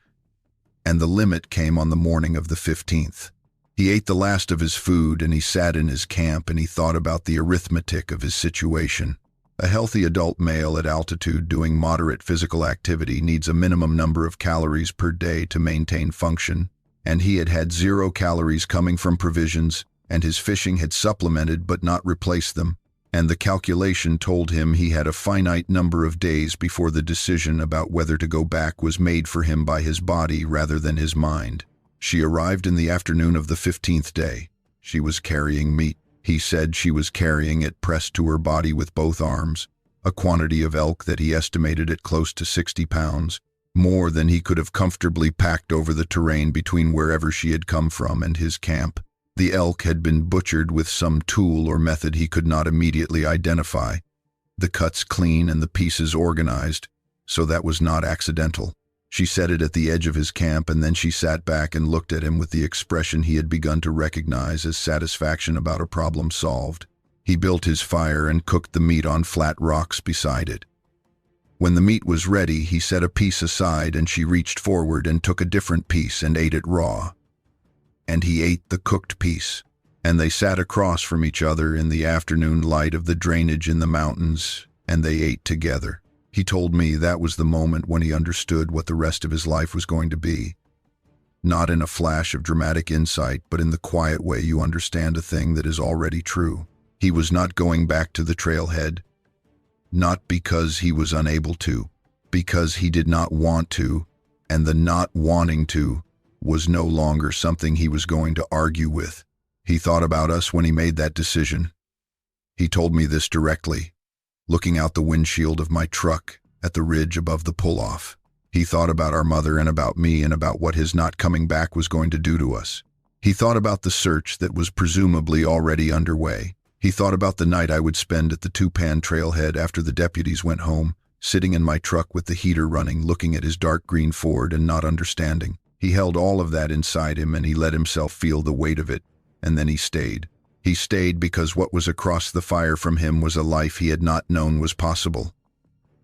[SPEAKER 1] and the limit came on the morning of the 15th. He ate the last of his food and he sat in his camp and he thought about the arithmetic of his situation. A healthy adult male at altitude doing moderate physical activity needs a minimum number of calories per day to maintain function, and he had had 0 calories coming from provisions, and his fishing had supplemented but not replaced them, and the calculation told him he had a finite number of days before the decision about whether to go back was made for him by his body rather than his mind. She arrived in the afternoon of the 15th day. She was carrying meat. He said she was carrying it pressed to her body with both arms, a quantity of elk that he estimated at close to 60 pounds, more than he could have comfortably packed over the terrain between wherever she had come from and his camp. The elk had been butchered with some tool or method he could not immediately identify, the cuts clean and the pieces organized, so that was not accidental. She set it at the edge of his camp, and then she sat back and looked at him with the expression he had begun to recognize as satisfaction about a problem solved. He built his fire and cooked the meat on flat rocks beside it. When the meat was ready, he set a piece aside and she reached forward and took a different piece and ate it raw. And he ate the cooked piece, and they sat across from each other in the afternoon light of the drainage in the mountains, and they ate together. He told me that was the moment when he understood what the rest of his life was going to be. Not in a flash of dramatic insight, but in the quiet way you understand a thing that is already true. He was not going back to the trailhead, not because he was unable to, because he did not want to, and the not wanting to was no longer something he was going to argue with. He thought about us when he made that decision. He told me this directly, looking out the windshield of my truck at the ridge above the pull-off. He thought about our mother and about me and about what his not coming back was going to do to us. He thought about the search that was presumably already underway. He thought about the night I would spend at the Two-Pan trailhead after the deputies went home, sitting in my truck with the heater running, looking at his dark green Ford and not understanding. He held all of that inside him and he let himself feel the weight of it, and then he stayed. He stayed because what was across the fire from him was a life he had not known was possible,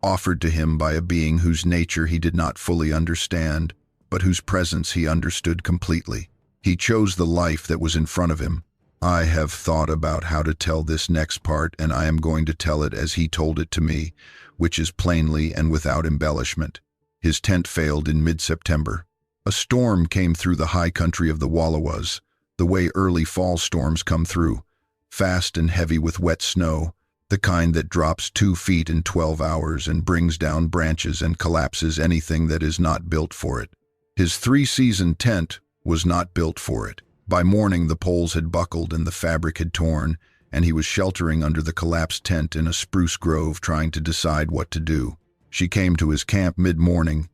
[SPEAKER 1] offered to him by a being whose nature he did not fully understand, but whose presence he understood completely. He chose the life that was in front of him, I have thought about how to tell this next part, and I am going to tell it as he told it to me, which is plainly and without embellishment. His tent failed in mid-September. A storm came through the high country of the Wallowas, the way early fall storms come through, fast and heavy with wet snow, the kind that drops 2 feet in 12 hours and brings down branches and collapses anything that is not built for it. His 3-season tent was not built for it. By morning the poles had buckled and the fabric had torn, and he was sheltering under the collapsed tent in a spruce grove trying to decide what to do. She came to his camp mid-morning,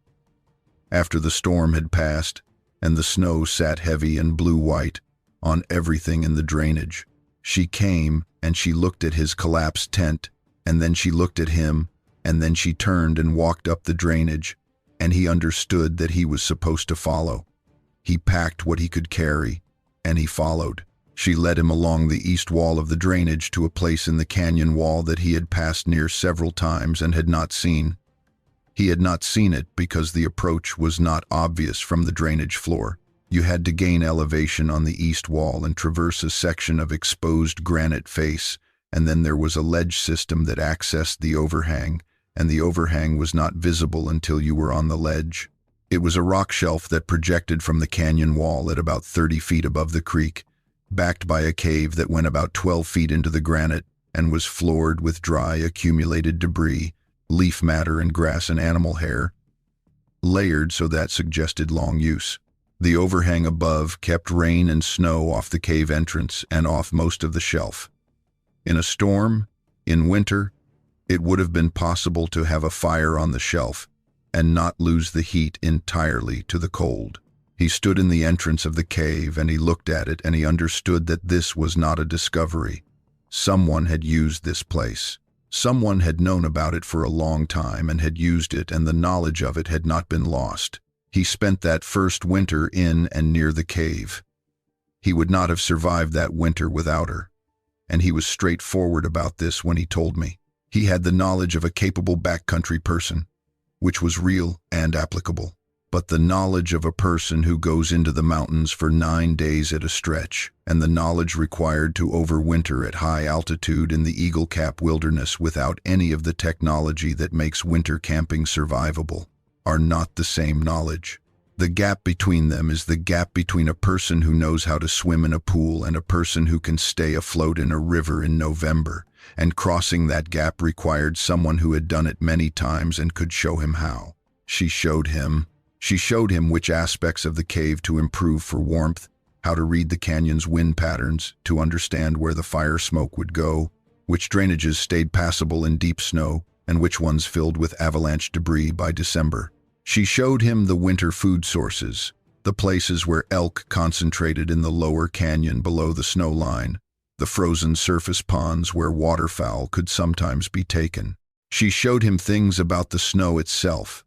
[SPEAKER 1] after the storm had passed, and the snow sat heavy and blue-white on everything in the drainage. She came, and she looked at his collapsed tent, and then she looked at him, and then she turned and walked up the drainage, and he understood that he was supposed to follow. He packed what he could carry, and he followed. She led him along the east wall of the drainage to a place in the canyon wall that he had passed near several times and had not seen. He had not seen it because the approach was not obvious from the drainage floor. You had to gain elevation on the east wall and traverse a section of exposed granite face, and then there was a ledge system that accessed the overhang, and the overhang was not visible until you were on the ledge. It was a rock shelf that projected from the canyon wall at about 30 feet above the creek, backed by a cave that went about 12 feet into the granite and was floored with dry, accumulated debris, leaf matter and grass and animal hair, layered so that suggested long use. The overhang above kept rain and snow off the cave entrance and off most of the shelf. In a storm, in winter, it would have been possible to have a fire on the shelf and not lose the heat entirely to the cold. He stood in the entrance of the cave and he looked at it and he understood that this was not a discovery. Someone had used this place. Someone had known about it for a long time and had used it, and the knowledge of it had not been lost. He spent that first winter in and near the cave. He would not have survived that winter without her, and he was straightforward about this when he told me. He had the knowledge of a capable backcountry person, which was real and applicable, but the knowledge of a person who goes into the mountains for 9 days at a stretch, and the knowledge required to overwinter at high altitude in the Eagle Cap wilderness without any of the technology that makes winter camping survivable, are not the same knowledge. The gap between them is the gap between a person who knows how to swim in a pool and a person who can stay afloat in a river in November, and crossing that gap required someone who had done it many times and could show him how. She showed him which aspects of the cave to improve for warmth, how to read the canyon's wind patterns, to understand where the fire smoke would go, which drainages stayed passable in deep snow, and which ones filled with avalanche debris by December. She showed him the winter food sources, the places where elk concentrated in the lower canyon below the snow line, the frozen surface ponds where waterfowl could sometimes be taken. She showed him things about the snow itself,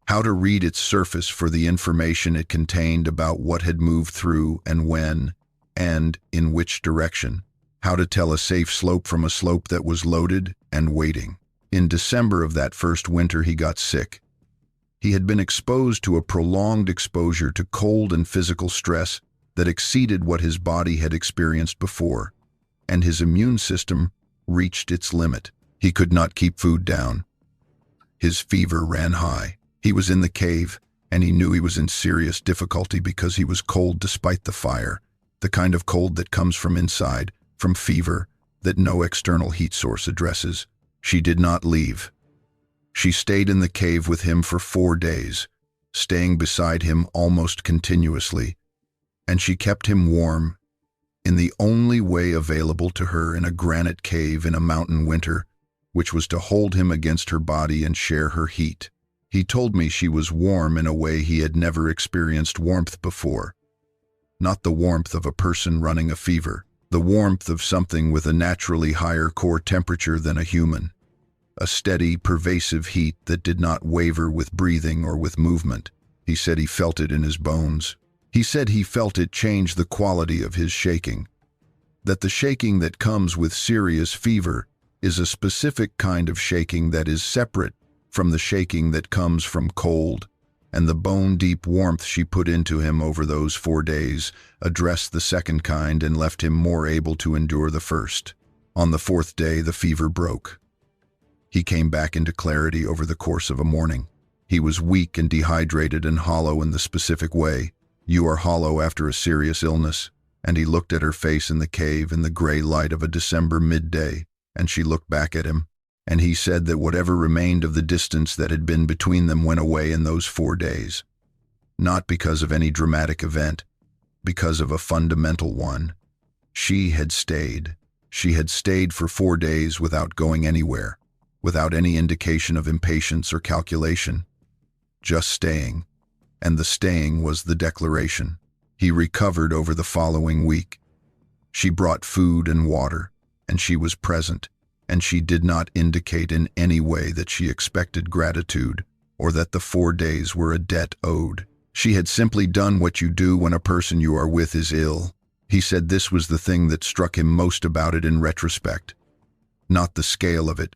[SPEAKER 1] how to read its surface for the information it contained about what had moved through and when, and in which direction, how to tell a safe slope from a slope that was loaded and waiting. In December of that first winter he got sick. He had been exposed to a prolonged exposure to cold and physical stress that exceeded what his body had experienced before, and his immune system reached its limit. He could not keep food down. His fever ran high. He was in the cave, and he knew he was in serious difficulty because he was cold despite the fire, the kind of cold that comes from inside, from fever, that no external heat source addresses. She did not leave. She stayed in the cave with him for 4 days, staying beside him almost continuously, and she kept him warm in the only way available to her in a granite cave in a mountain winter, which was to hold him against her body and share her heat. He told me she was warm in a way he had never experienced warmth before. Not the warmth of a person running a fever, the warmth of something with a naturally higher core temperature than a human. A steady, pervasive heat that did not waver with breathing or with movement. He said he felt it in his bones. He said he felt it change the quality of his shaking. That the shaking that comes with serious fever is a specific kind of shaking that is separate from the shaking that comes from cold and the bone-deep warmth she put into him over those 4 days addressed the second kind and left him more able to endure the first. On the 4th day, the fever broke. He came back into clarity over the course of a morning. He was weak and dehydrated and hollow in the specific way. "You are hollow after a serious illness." And he looked at her face in the cave in the gray light of a December midday, and she looked back at him. And he said that whatever remained of the distance that had been between them went away in those 4 days. Not because of any dramatic event, because of a fundamental one. She had stayed. She had stayed for 4 days without going anywhere, without any indication of impatience or calculation. Just staying. And the staying was the declaration. He recovered over the following week. She brought food and water, and she was present, and she did not indicate in any way that she expected gratitude or that the 4 days were a debt owed. She had simply done what you do when a person you are with is ill. He said this was the thing that struck him most about it in retrospect. Not the scale of it,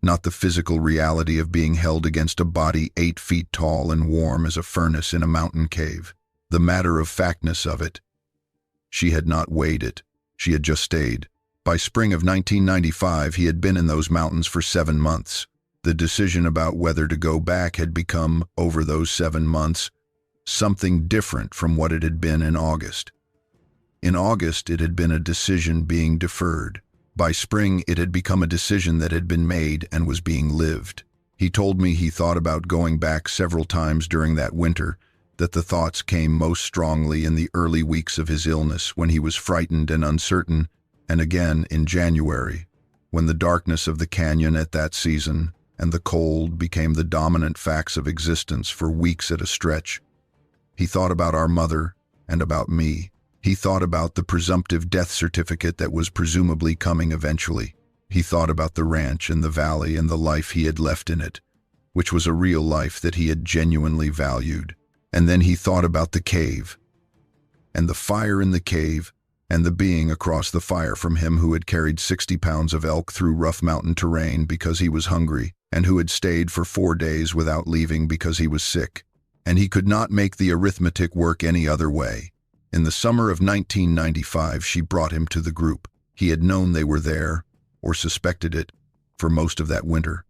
[SPEAKER 1] not the physical reality of being held against a body 8 feet tall and warm as a furnace in a mountain cave. The matter-of-factness of it. She had not weighed it. She had just stayed. By spring of 1995, he had been in those mountains for 7 months. The decision about whether to go back had become, over those 7 months, something different from what it had been in August. In August, it had been a decision being deferred. By spring, it had become a decision that had been made and was being lived. He told me he thought about going back several times during that winter, that the thoughts came most strongly in the early weeks of his illness when he was frightened and uncertain, and again in January, when the darkness of the canyon at that season and the cold became the dominant facts of existence for weeks at a stretch. He thought about our mother and about me. He thought about the presumptive death certificate that was presumably coming eventually. He thought about the ranch and the valley and the life he had left in it, which was a real life that he had genuinely valued. And then he thought about the cave, and the fire in the cave, and the being across the fire from him who had carried 60 pounds of elk through rough mountain terrain because he was hungry, and who had stayed for 4 days without leaving because he was sick. And he could not make the arithmetic work any other way. In the summer of 1995, she brought him to the group. He had known they were there, or suspected it, for most of that winter.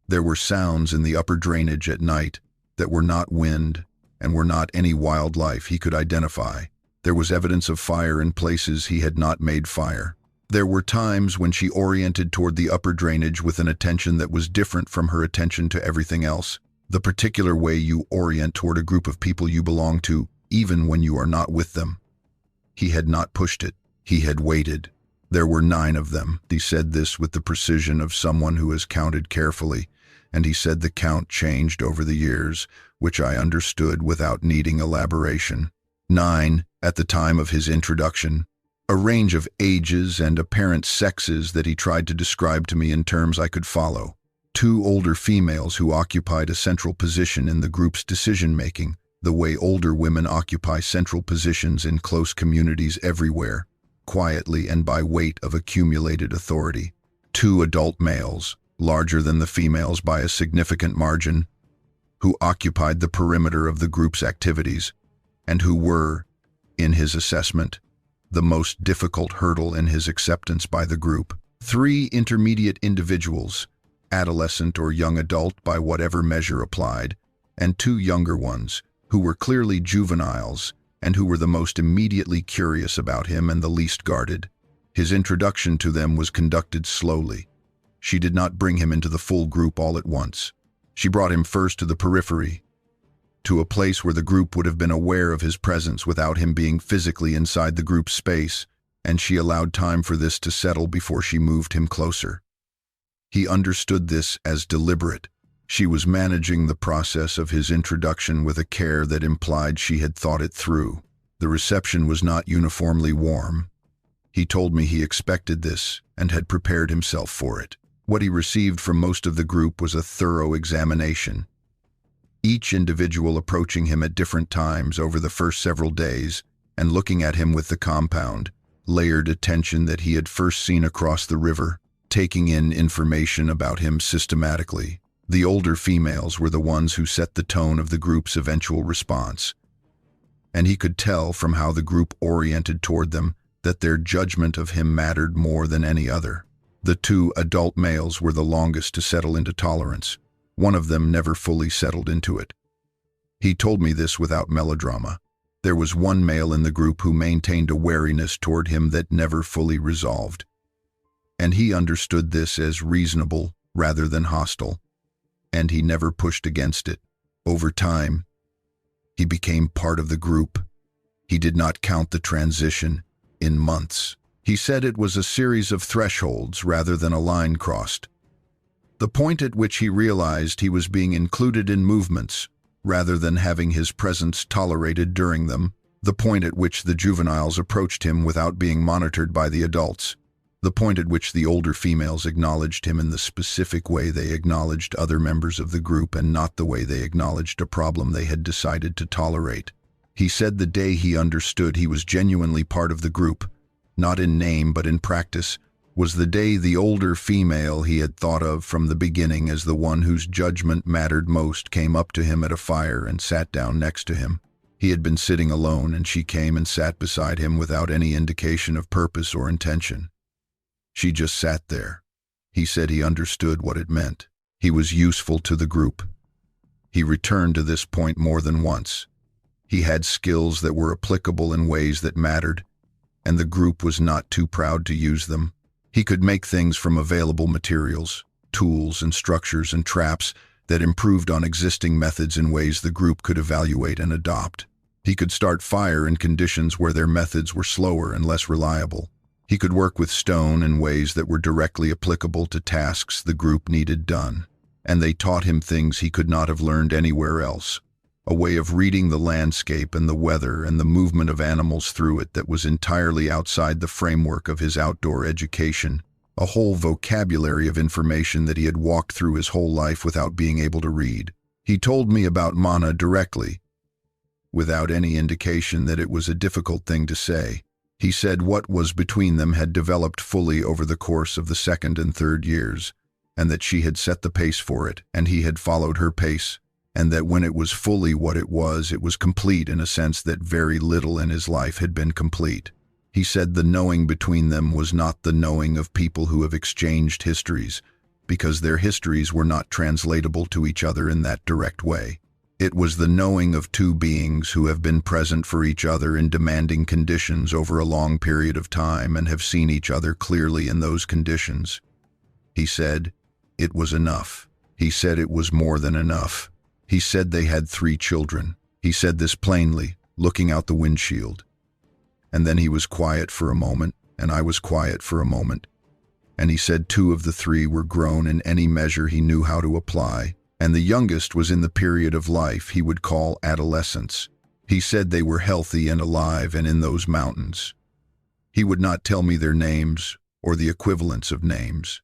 [SPEAKER 1] There were sounds in the upper drainage at night that were not wind, and were not any wildlife he could identify. There was evidence of fire in places he had not made fire. There were times when she oriented toward the upper drainage with an attention that was different from her attention to everything else. The particular way you orient toward a group of people you belong to, even when you are not with them. He had not pushed it. He had waited. There were 9 of them. He said this with the precision of someone who has counted carefully, and he said the count changed over the years, which I understood without needing elaboration. 9 at the time of his introduction, a range of ages and apparent sexes that he tried to describe to me in terms I could follow. 2 older females who occupied a central position in the group's decision-making, the way older women occupy central positions in close communities everywhere, quietly and by weight of accumulated authority. 2 adult males, larger than the females by a significant margin, who occupied the perimeter of the group's activities, and who were, in his assessment, the most difficult hurdle in his acceptance by the group. 3 intermediate individuals, adolescent or young adult by whatever measure applied, and 2 younger ones, who were clearly juveniles, and who were the most immediately curious about him and the least guarded. His introduction to them was conducted slowly. She did not bring him into the full group all at once. She brought him first to the periphery, to a place where the group would have been aware of his presence without him being physically inside the group's space, and she allowed time for this to settle before she moved him closer. He understood this as deliberate. She was managing the process of his introduction with a care that implied she had thought it through. The reception was not uniformly warm. He told me he expected this and had prepared himself for it. What he received from most of the group was a thorough examination. Each individual approaching him at different times over the first several days and looking at him with the compound, layered attention that he had first seen across the river, taking in information about him systematically. The older females were the ones who set the tone of the group's eventual response, and he could tell from how the group oriented toward them that their judgment of him mattered more than any other. The two adult males were the longest to settle into tolerance. One of them never fully settled into it. He told me this without melodrama. There was one male in the group who maintained a wariness toward him that never fully resolved, and he understood this as reasonable rather than hostile, and he never pushed against it. Over time, he became part of the group. He did not count the transition in months. He said it was a series of thresholds rather than a line crossed. The point at which he realized he was being included in movements rather than having his presence tolerated during them. The point at which the juveniles approached him without being monitored by the adults. The point at which the older females acknowledged him in the specific way they acknowledged other members of the group and not the way they acknowledged a problem they had decided to tolerate. He said the day he understood he was genuinely part of the group, not in name but in practice, was the day the older female he had thought of from the beginning as the one whose judgment mattered most came up to him at a fire and sat down next to him. He had been sitting alone, and she came and sat beside him without any indication of purpose or intention. She just sat there. He said he understood what it meant. He was useful to the group. He returned to this point more than once. He had skills that were applicable in ways that mattered, and the group was not too proud to use them. He could make things from available materials, tools and structures and traps that improved on existing methods in ways the group could evaluate and adopt. He could start fire in conditions where their methods were slower and less reliable. He could work with stone in ways that were directly applicable to tasks the group needed done, and they taught him things he could not have learned anywhere else. A way of reading the landscape and the weather and the movement of animals through it that was entirely outside the framework of his outdoor education. A whole vocabulary of information that he had walked through his whole life without being able to read. He told me about Mana directly, without any indication that it was a difficult thing to say. He said what was between them had developed fully over the course of the second and third years, and that she had set the pace for it, and he had followed her pace, and that when it was fully what it was complete in a sense that very little in his life had been complete. He said the knowing between them was not the knowing of people who have exchanged histories, because their histories were not translatable to each other in that direct way. It was the knowing of two beings who have been present for each other in demanding conditions over a long period of time and have seen each other clearly in those conditions. He said it was enough. He said it was more than enough. He said they had 3 children. He said this plainly, looking out the windshield. And then he was quiet for a moment, and I was quiet for a moment. And he said 2 of the 3 were grown in any measure he knew how to apply, and the youngest was in the period of life he would call adolescence. He said they were healthy and alive and in those mountains. He would not tell me their names or the equivalents of names.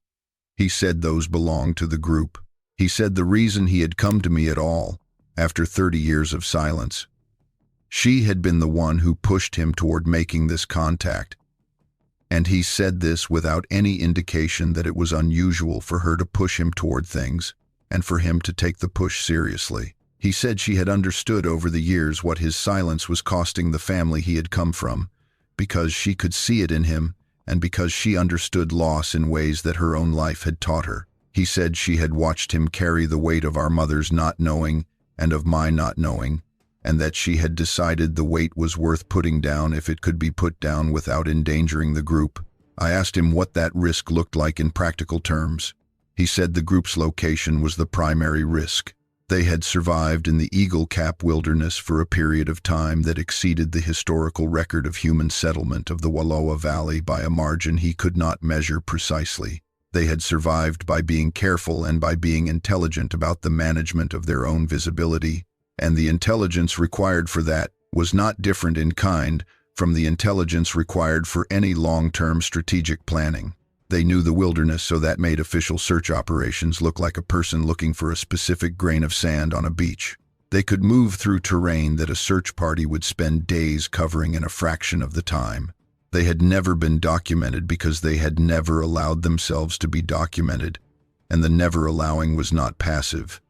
[SPEAKER 1] He said those belonged to the group. He said the reason he had come to me at all, after 30 years of silence, she had been the one who pushed him toward making this contact. And he said this without any indication that it was unusual for her to push him toward things, and for him to take the push seriously. He said she had understood over the years what his silence was costing the family he had come from, because she could see it in him, and because she understood loss in ways that her own life had taught her. He said she had watched him carry the weight of our mother's not knowing and of my not knowing, and that she had decided the weight was worth putting down if it could be put down without endangering the group. I asked him what that risk looked like in practical terms. He said the group's location was the primary risk. They had survived in the Eagle Cap wilderness for a period of time that exceeded the historical record of human settlement of the Wallowa Valley by a margin he could not measure precisely. They had survived by being careful and by being intelligent about the management of their own visibility, and the intelligence required for that was not different in kind from the intelligence required for any long-term strategic planning. They knew the wilderness, so that made official search operations look like a person looking for a specific grain of sand on a beach. They could move through terrain that a search party would spend days covering in a fraction of the time. They had never been documented because they had never allowed themselves to be documented, And the never allowing was not passive.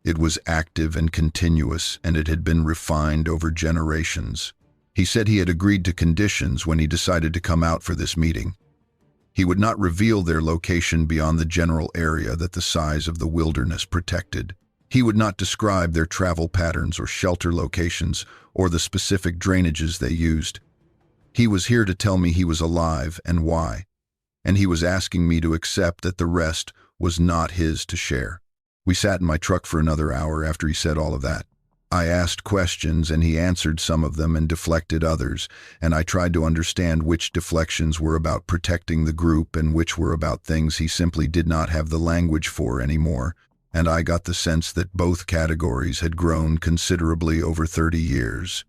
[SPEAKER 1] It was active and continuous, and it had been refined over generations. He said he had agreed to conditions when he decided to come out for this meeting. He would not reveal their location beyond the general area that the size of the wilderness protected. He would not describe their travel patterns or shelter locations or the specific drainages they used. He was here to tell me he was alive and why, and he was asking me to accept that the rest was not his to share. We sat in my truck for another hour after he said all of that. I asked questions and he answered some of them and deflected others, and I tried to understand which deflections were about protecting the group and which were about things he simply did not have the language for anymore, and I got the sense that both categories had grown considerably over 30 years.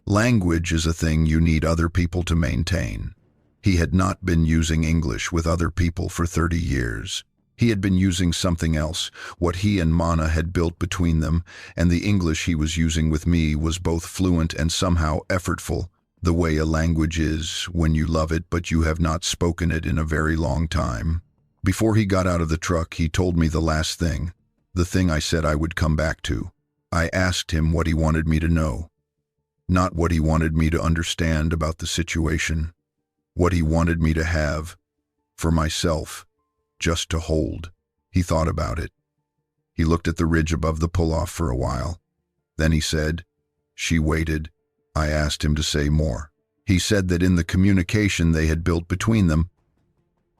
[SPEAKER 1] Language is a thing you need other people to maintain. He had not been using English with other people for 30 years. He had been using something else, what he and Mana had built between them, and the English he was using with me was both fluent and somehow effortful, the way a language is when you love it but you have not spoken it in a very long time. Before he got out of the truck, he told me the last thing, the thing I said I would come back to. I asked him what he wanted me to know. Not what he wanted me to understand about the situation. What he wanted me to have, for myself, just to hold. He thought about it. He looked at the ridge above the pull-off for a while. Then he said, "She waited." I asked him to say more. He said that in the communication they had built between them,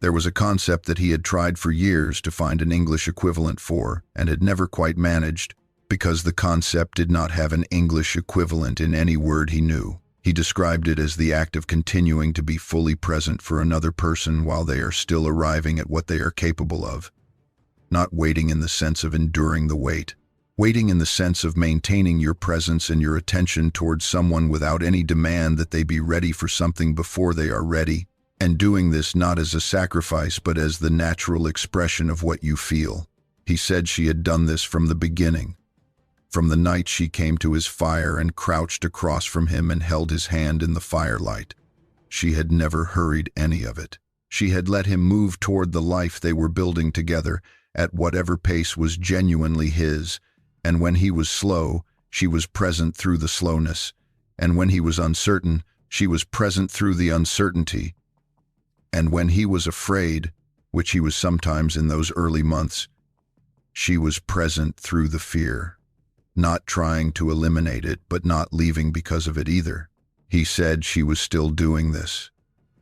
[SPEAKER 1] there was a concept that he had tried for years to find an English equivalent for and had never quite managed, because the concept did not have an English equivalent in any word he knew. He described it as the act of continuing to be fully present for another person while they are still arriving at what they are capable of. Not waiting in the sense of enduring the wait. Waiting in the sense of maintaining your presence and your attention towards someone without any demand that they be ready for something before they are ready, and doing this not as a sacrifice but as the natural expression of what you feel. He said she had done this from the beginning. From the night she came to his fire and crouched across from him and held his hand in the firelight. She had never hurried any of it. She had let him move toward the life they were building together at whatever pace was genuinely his, and when he was slow, she was present through the slowness, and when he was uncertain, she was present through the uncertainty, and when he was afraid, which he was sometimes in those early months, she was present through the fear. Not trying to eliminate it, but not leaving because of it either. He said she was still doing this.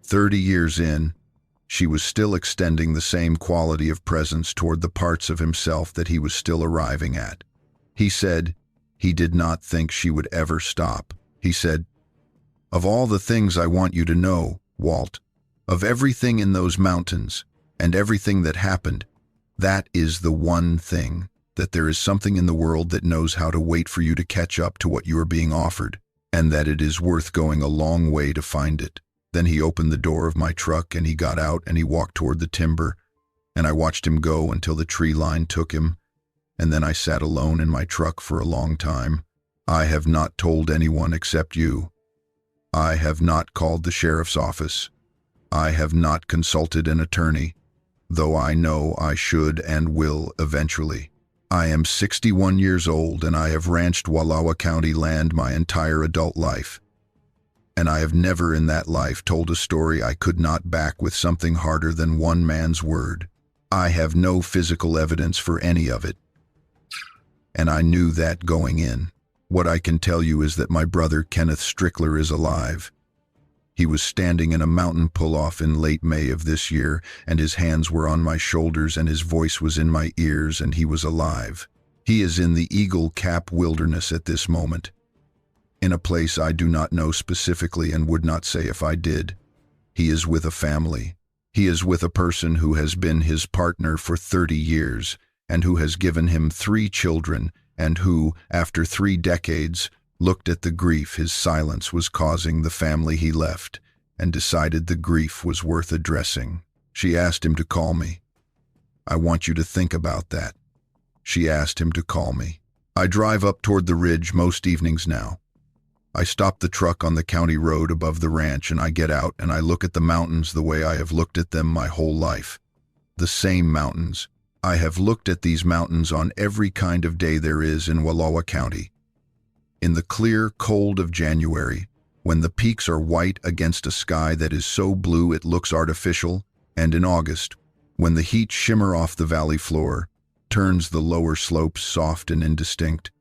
[SPEAKER 1] 30 years in, she was still extending the same quality of presence toward the parts of himself that he was still arriving at. He said he did not think she would ever stop. He said, "Of all the things I want you to know, Walt, of everything in those mountains and everything that happened, that is the one thing, that there is something in the world that knows how to wait for you to catch up to what you are being offered, and that it is worth going a long way to find it." Then he opened the door of my truck and he got out and he walked toward the timber, and I watched him go until the tree line took him, and then I sat alone in my truck for a long time. I have not told anyone except you. I have not called the sheriff's office. I have not consulted an attorney, though I know I should and will eventually. I am 61 years old and I have ranched Wallowa County land my entire adult life. And I have never in that life told a story I could not back with something harder than one man's word. I have no physical evidence for any of it. And I knew that going in. What I can tell you is that my brother Kenneth Strickler is alive. He was standing in a mountain pull-off in late May of this year, and his hands were on my shoulders and his voice was in my ears, and he was alive. He is in the Eagle Cap Wilderness at this moment, in a place I do not know specifically and would not say if I did. He is with a family. He is with a person who has been his partner for 30 years, and who has given him 3 children, and who, after 3 decades, looked at the grief his silence was causing the family he left, and decided the grief was worth addressing. She asked him to call me. "I want you to think about that." She asked him to call me. I drive up toward the ridge most evenings now. I stop the truck on the county road above the ranch and I get out and I look at the mountains the way I have looked at them my whole life. The same mountains, I have looked at these mountains on every kind of day there is in Wallowa County. In the clear cold of January, when the peaks are white against a sky that is so blue it looks artificial, and in August, when the heat shimmer off the valley floor, turns the lower slopes soft and indistinct,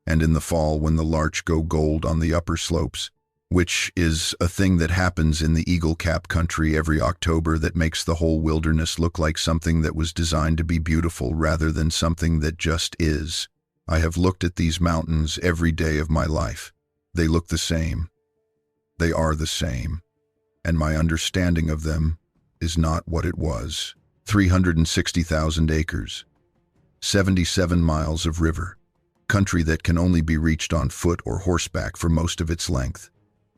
[SPEAKER 1] and in the fall when the larch go gold on the upper slopes, which is a thing that happens in the Eagle Cap country every October that makes the whole wilderness look like something that was designed to be beautiful rather than something that just is. I have looked at these mountains every day of my life. They look the same. They are the same. And my understanding of them is not what it was. 360,000 acres, 77 miles of river, country that can only be reached on foot or horseback for most of its length.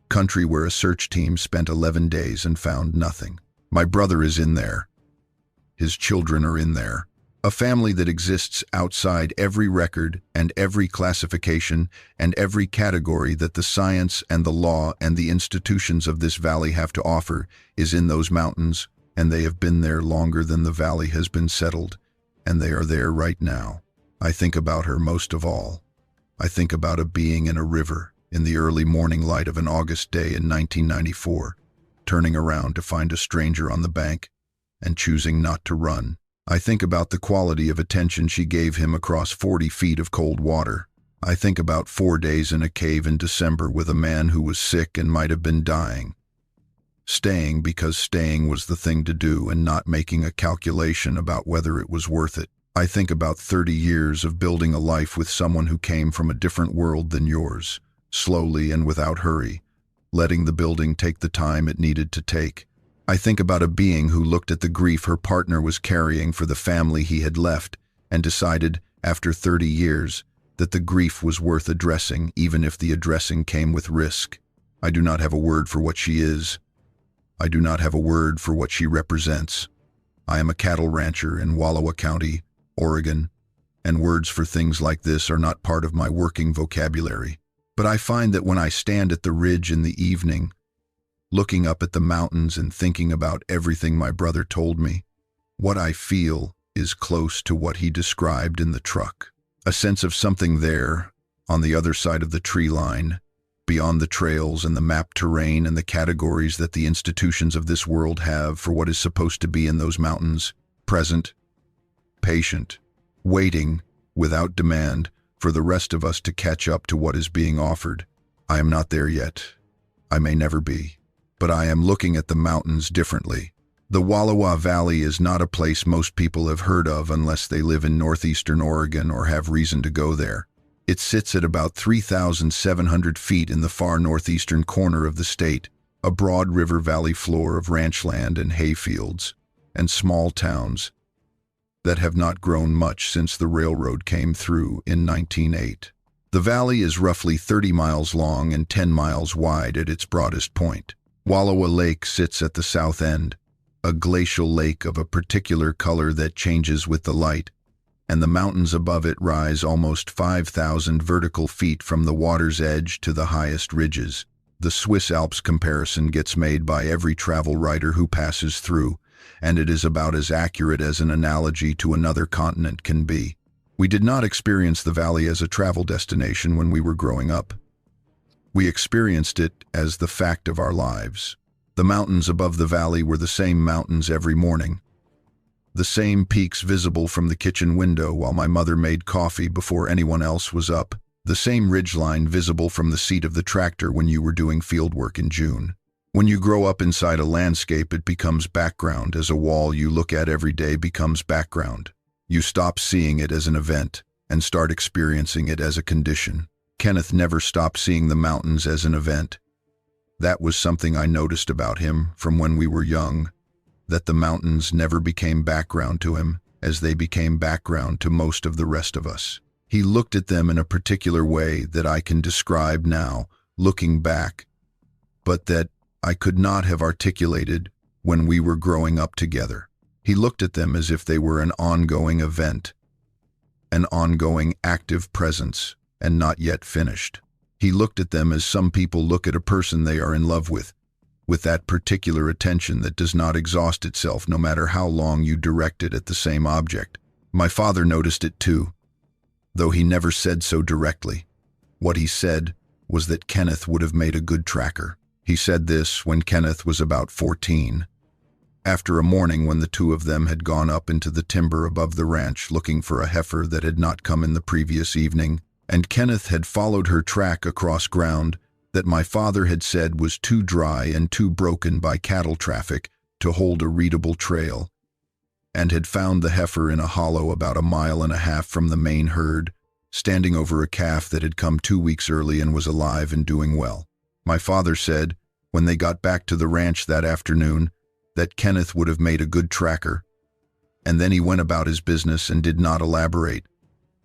[SPEAKER 1] Country where a search team spent 11 days and found nothing. My brother is in there. His children are in there. A family that exists outside every record and every classification and every category that the science and the law and the institutions of this valley have to offer is in those mountains, and they have been there longer than the valley has been settled, and they are there right now. I think about her most of all. I think about a being in a river in the early morning light of an August day in 1994, turning around to find a stranger on the bank and choosing not to run. I think about the quality of attention she gave him across 40 feet of cold water. I think about 4 days in a cave in December with a man who was sick and might have been dying. Staying because staying was the thing to do and not making a calculation about whether it was worth it. I think about 30 years of building a life with someone who came from a different world than yours, slowly and without hurry, letting the building take the time it needed to take. I think about a being who looked at the grief her partner was carrying for the family he had left and decided, after 30 years, that the grief was worth addressing, even if the addressing came with risk. I do not have a word for what she is. I do not have a word for what she represents. I am a cattle rancher in Wallowa County, Oregon, and words for things like this are not part of my working vocabulary. But I find that when I stand at the ridge in the evening, looking up at the mountains and thinking about everything my brother told me, what I feel is close to what he described in the truck. A sense of something there, on the other side of the tree line, beyond the trails and the mapped terrain and the categories that the institutions of this world have for what is supposed to be in those mountains, present, patient, waiting, without demand, for the rest of us to catch up to what is being offered. I am not there yet. I may never be. But I am looking at the mountains differently. The Wallowa Valley is not a place most people have heard of unless they live in northeastern Oregon or have reason to go there. It sits at about 3,700 feet in the far northeastern corner of the state, a broad river valley floor of ranchland and hayfields, and small towns that have not grown much since the railroad came through in 1908. The valley is roughly 30 miles long and 10 miles wide at its broadest point. Wallowa Lake sits at the south end, a glacial lake of a particular color that changes with the light, and the mountains above it rise almost 5,000 vertical feet from the water's edge to the highest ridges. The Swiss Alps comparison gets made by every travel writer who passes through, and it is about as accurate as an analogy to another continent can be. We did not experience the valley as a travel destination when we were growing up. We experienced it as the fact of our lives. The mountains above the valley were the same mountains every morning. The same peaks visible from the kitchen window while my mother made coffee before anyone else was up. The same ridgeline visible from the seat of the tractor when you were doing field work in June. When you grow up inside a landscape, it becomes background, as a wall you look at every day becomes background. You stop seeing it as an event and start experiencing it as a condition. Kenneth never stopped seeing the mountains as an event. That was something I noticed about him from when we were young, that the mountains never became background to him as they became background to most of the rest of us. He looked at them in a particular way that I can describe now, looking back, but that I could not have articulated when we were growing up together. He looked at them as if they were an ongoing event, an ongoing active presence, and not yet finished. He looked at them as some people look at a person they are in love with that particular attention that does not exhaust itself no matter how long you direct it at the same object. My father noticed it too, though he never said so directly. What he said was that Kenneth would have made a good tracker. He said this when Kenneth was about 14, after a morning when the two of them had gone up into the timber above the ranch looking for a heifer that had not come in the previous evening, and Kenneth had followed her track across ground that my father had said was too dry and too broken by cattle traffic to hold a readable trail, and had found the heifer in a hollow about 1.5 miles from the main herd, standing over a calf that had come 2 weeks early and was alive and doing well. My father said, when they got back to the ranch that afternoon, that Kenneth would have made a good tracker, and then he went about his business and did not elaborate,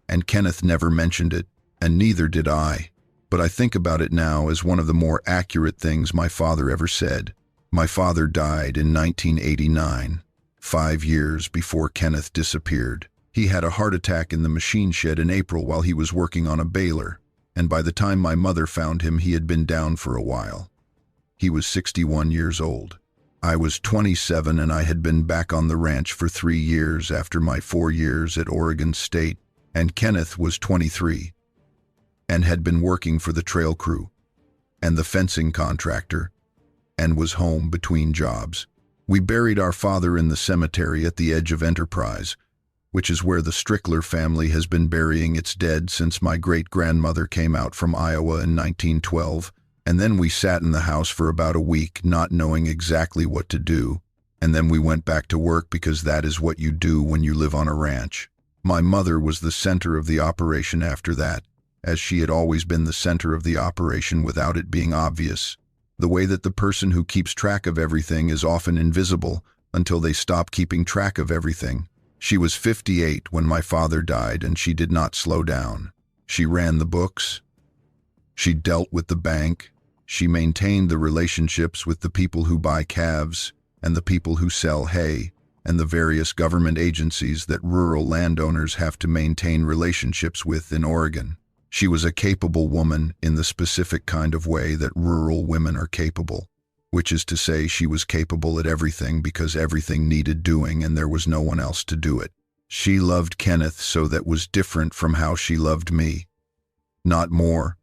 [SPEAKER 1] and Kenneth never mentioned it, and neither did I. But I think about it now as one of the more accurate things my father ever said. My father died in 1989, 5 years before Kenneth disappeared. He had a heart attack in the machine shed in April while he was working on a baler, and by the time my mother found him, he had been down for a while. He was 61 years old. I was 27 and I had been back on the ranch for 3 years after my 4 years at Oregon State, and Kenneth was 23 and had been working for the trail crew and the fencing contractor and was home between jobs. We buried our father in the cemetery at the edge of Enterprise, which is where the Strickler family has been burying its dead since my great-grandmother came out from Iowa in 1912, and then we sat in the house for about a week not knowing exactly what to do, and then we went back to work because that is what you do when you live on a ranch. My mother was the center of the operation after that, as she had always been the center of the operation without it being obvious, the way that the person who keeps track of everything is often invisible until they stop keeping track of everything. She was 58 when my father died, and she did not slow down. She ran the books. She dealt with the bank. She maintained the relationships with the people who buy calves and the people who sell hay and the various government agencies that rural landowners have to maintain relationships with in Oregon. She was a capable woman in the specific kind of way that rural women are capable, which is to say she was capable at everything because everything needed doing and there was no one else to do it. She loved Kenneth so that was different from how she loved me. Not more,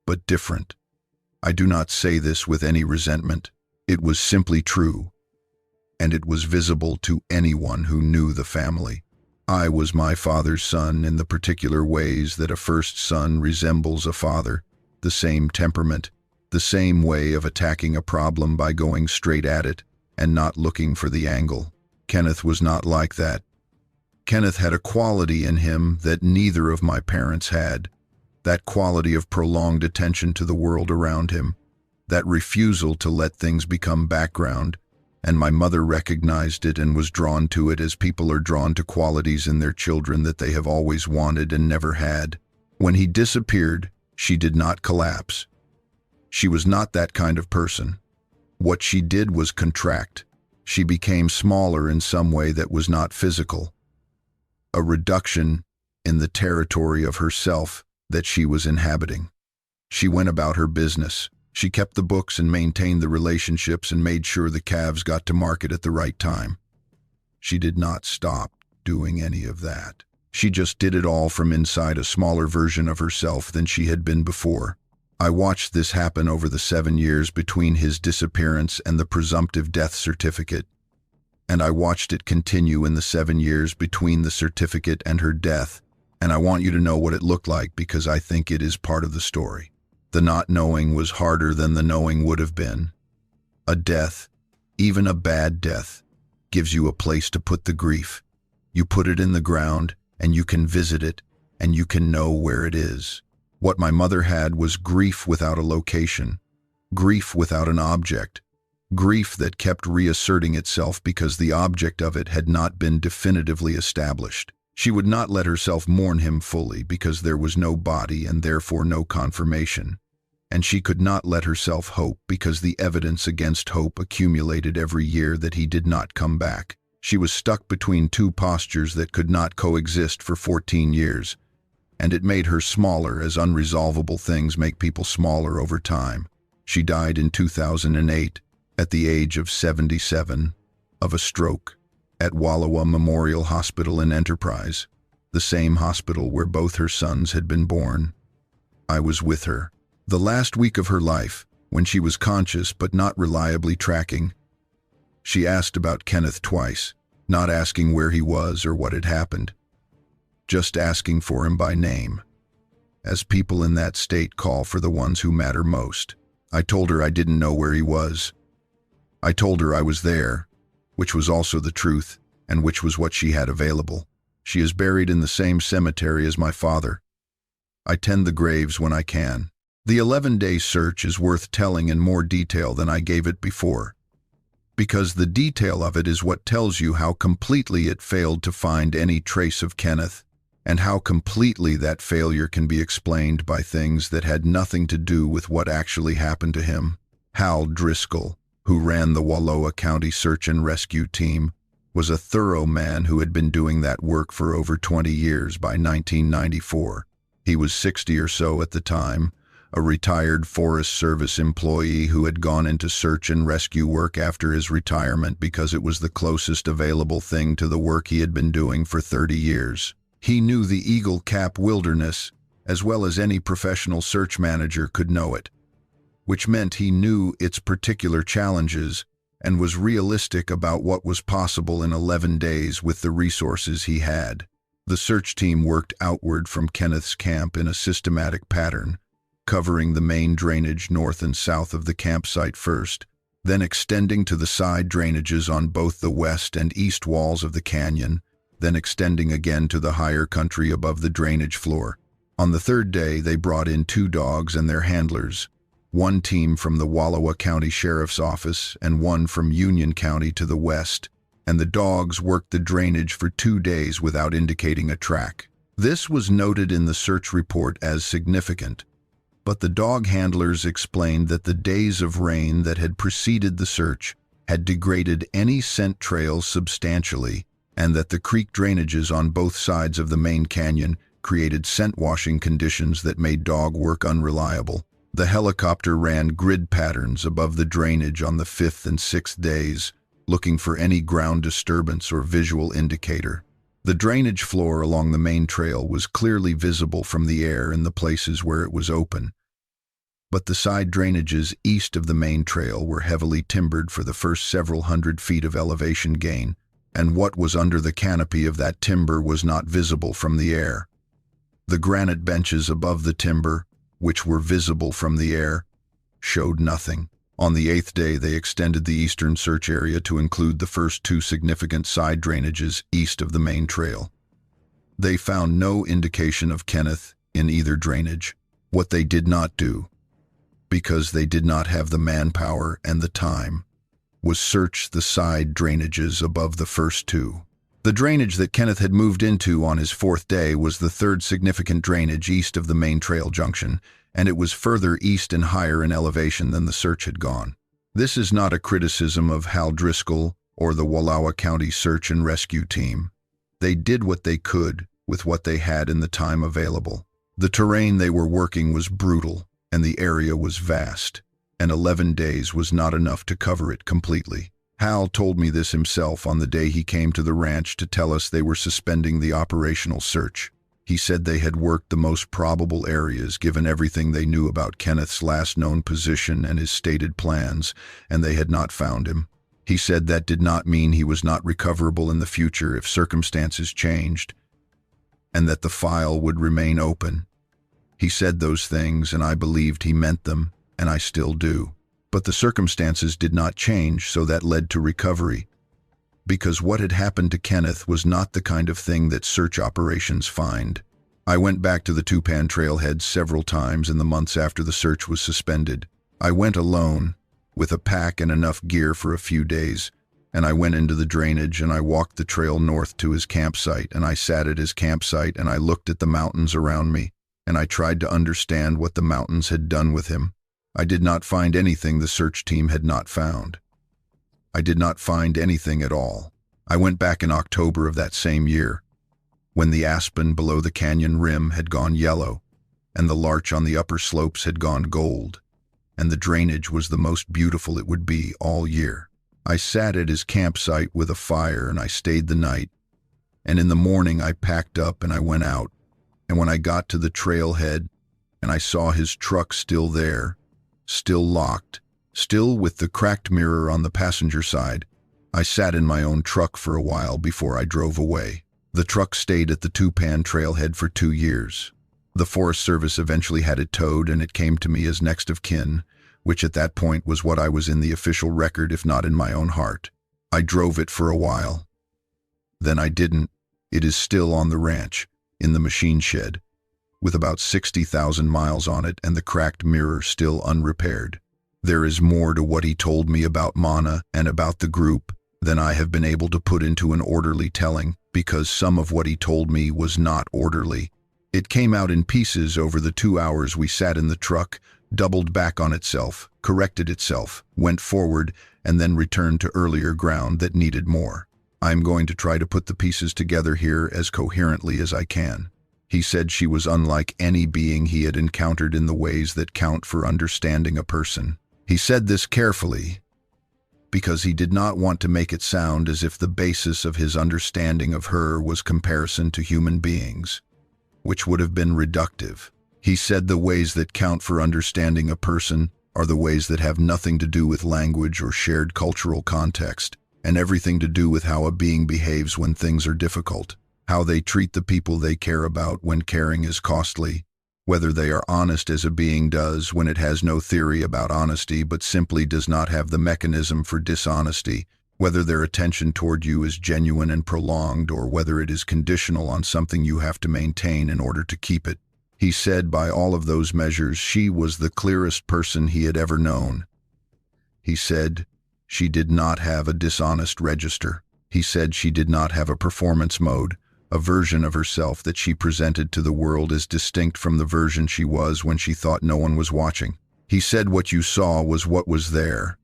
[SPEAKER 1] but different. I do not say this with any resentment. It was simply true, and it was visible to anyone who knew the family. I was my father's son in the particular ways that a first son resembles a father, the same temperament, the same way of attacking a problem by going straight at it and not looking for the angle. Kenneth was not like that. Kenneth had a quality in him that neither of my parents had, that quality of prolonged attention to the world around him, that refusal to let things become background, and my mother recognized it and was drawn to it as people are drawn to qualities in their children that they have always wanted and never had. When he disappeared, she did not collapse. She was not that kind of person. What she did was contract. She became smaller in some way that was not physical. A reduction in the territory of herself that she was inhabiting. She went about her business. She kept the books and maintained the relationships and made sure the calves got to market at the right time. She did not stop doing any of that. She just did it all from inside a smaller version of herself than she had been before. I watched this happen over the 7 years between his disappearance and the presumptive death certificate, and I watched it continue in the 7 years between the certificate and her death, and I want you to know what it looked like because I think it is part of the story. The not knowing was harder than the knowing would have been. A death, even a bad death, gives you a place to put the grief. You put it in the ground, and you can visit it, and you can know where it is. What my mother had was grief without a location, grief without an object, grief that kept reasserting itself because the object of it had not been definitively established. She would not let herself mourn him fully because there was no body and therefore no confirmation, and she could not let herself hope because the evidence against hope accumulated every year that he did not come back. She was stuck between two postures that could not coexist for 14 years, and it made her smaller as unresolvable things make people smaller over time. She died in 2008 at the age of 77 of a stroke. at Wallowa Memorial Hospital in Enterprise, the same hospital where both her sons had been born. I was with her. The last week of her life, when she was conscious but not reliably tracking. She asked about Kenneth twice, not asking where he was or what had happened, just asking for him by name, as people in that state call for the ones who matter most. I told her I didn't know where he was. I told her I was there, which was also the truth, and which was what she had available. She is buried in the same cemetery as my father. I tend the graves when I can. The 11-day search is worth telling in more detail than I gave it before, because the detail of it is what tells you how completely it failed to find any trace of Kenneth, and how completely that failure can be explained by things that had nothing to do with what actually happened to him. Hal Driscoll, who ran the Wallowa County Search and Rescue Team, was a thorough man who had been doing that work for over 20 years by 1994. He was 60 or so at the time, a retired Forest Service employee who had gone into search and rescue work after his retirement because it was the closest available thing to the work he had been doing for 30 years. He knew the Eagle Cap Wilderness as well as any professional search manager could know it, which meant he knew its particular challenges and was realistic about what was possible in 11 days with the resources he had. The search team worked outward from Kenneth's camp in a systematic pattern, covering the main drainage north and south of the campsite first, then extending to the side drainages on both the west and east walls of the canyon, then extending again to the higher country above the drainage floor. On the third day, they brought in 2 dogs and their handlers, one team from the Wallowa County Sheriff's Office and one from Union County to the west, and the dogs worked the drainage for 2 days without indicating a track. This was noted in the search report as significant, but the dog handlers explained that the days of rain that had preceded the search had degraded any scent trails substantially, and that the creek drainages on both sides of the main canyon created scent washing conditions that made dog work unreliable. The helicopter ran grid patterns above the drainage on the 5th and 6th days, looking for any ground disturbance or visual indicator. The drainage floor along the main trail was clearly visible from the air in the places where it was open, but the side drainages east of the main trail were heavily timbered for the first several hundred feet of elevation gain, and what was under the canopy of that timber was not visible from the air. The granite benches above the timber, which were visible from the air, showed nothing. On the 8th day, they extended the eastern search area to include the first 2 significant side drainages east of the main trail. They found no indication of Kenneth in either drainage. What they did not do, because they did not have the manpower and the time, was search the side drainages above the first 2. The drainage that Kenneth had moved into on his 4th day was the 3rd significant drainage east of the main trail junction, and it was further east and higher in elevation than the search had gone. This is not a criticism of Hal Driscoll or the Wallowa County Search and Rescue Team. They did what they could with what they had in the time available. The terrain they were working was brutal, and the area was vast, and 11 days was not enough to cover it completely. Hal told me this himself on the day he came to the ranch to tell us they were suspending the operational search. He said they had worked the most probable areas given everything they knew about Kenneth's last known position and his stated plans, and they had not found him. He said that did not mean he was not recoverable in the future if circumstances changed, and that the file would remain open. He said those things, and I believed he meant them, and I still do. But the circumstances did not change, so that led to recovery. Because what had happened to Kenneth was not the kind of thing that search operations find. I went back to the Tupan trailhead several times in the months after the search was suspended. I went alone, with a pack and enough gear for a few days, and I went into the drainage and I walked the trail north to his campsite, and I sat at his campsite and I looked at the mountains around me, and I tried to understand what the mountains had done with him. I did not find anything the search team had not found. I did not find anything at all. I went back in October of that same year, when the aspen below the canyon rim had gone yellow, and the larch on the upper slopes had gone gold, and the drainage was the most beautiful it would be all year. I sat at his campsite with a fire and I stayed the night. And in the morning I packed up and I went out. And when I got to the trailhead and I saw his truck still there, still locked, still with the cracked mirror on the passenger side, I sat in my own truck for a while before I drove away. The truck stayed at the Tupan trailhead for 2 years. The Forest Service eventually had it towed and it came to me as next of kin, which at that point was what I was in the official record if not in my own heart. I drove it for a while. Then I didn't. It is still on the ranch, in the machine shed, with about 60,000 miles on it and the cracked mirror still unrepaired. There is more to what he told me about Mana and about the group than I have been able to put into an orderly telling, because some of what he told me was not orderly. It came out in pieces over the 2 hours we sat in the truck, doubled back on itself, corrected itself, went forward, and then returned to earlier ground that needed more. I'm going to try to put the pieces together here as coherently as I can. He said she was unlike any being he had encountered in the ways that count for understanding a person. He said this carefully, because he did not want to make it sound as if the basis of his understanding of her was comparison to human beings, which would have been reductive. He said the ways that count for understanding a person are the ways that have nothing to do with language or shared cultural context, and everything to do with how a being behaves when things are difficult, how they treat the people they care about when caring is costly, whether they are honest as a being does when it has no theory about honesty but simply does not have the mechanism for dishonesty, whether their attention toward you is genuine and prolonged or whether it is conditional on something you have to maintain in order to keep it. He said by all of those measures she was the clearest person he had ever known. He said she did not have a dishonest register. He said she did not have a performance mode, a version of herself that she presented to the world as distinct from the version she was when she thought no one was watching. He said what you saw was what was there,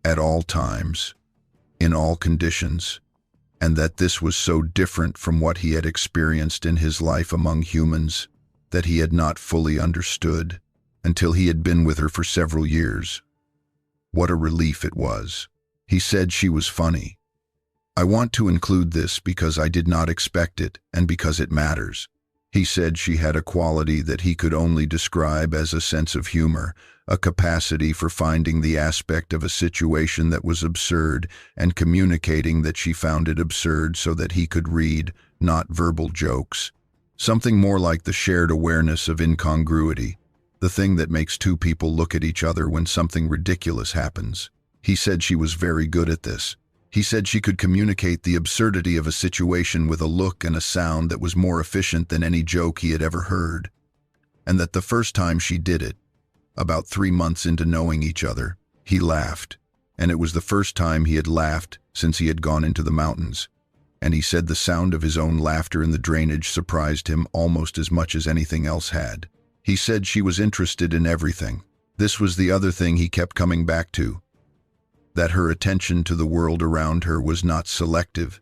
[SPEAKER 1] at all times, in all conditions, and that this was so different from what he had experienced in his life among humans that he had not fully understood until he had been with her for several years. What a relief it was. He said she was funny. I want to include this because I did not expect it and because it matters. He said she had a quality that he could only describe as a sense of humor, a capacity for finding the aspect of a situation that was absurd and communicating that she found it absurd so that he could read, not verbal jokes. Something more like the shared awareness of incongruity, the thing that makes two people look at each other when something ridiculous happens. He said she was very good at this. He said she could communicate the absurdity of a situation with a look and a sound that was more efficient than any joke he had ever heard. And that the first time she did it, about 3 months into knowing each other, he laughed. And it was the first time he had laughed since he had gone into the mountains. And he said the sound of his own laughter in the drainage surprised him almost as much as anything else had. He said she was interested in everything. This was the other thing he kept coming back to. That her attention to the world around her was not selective,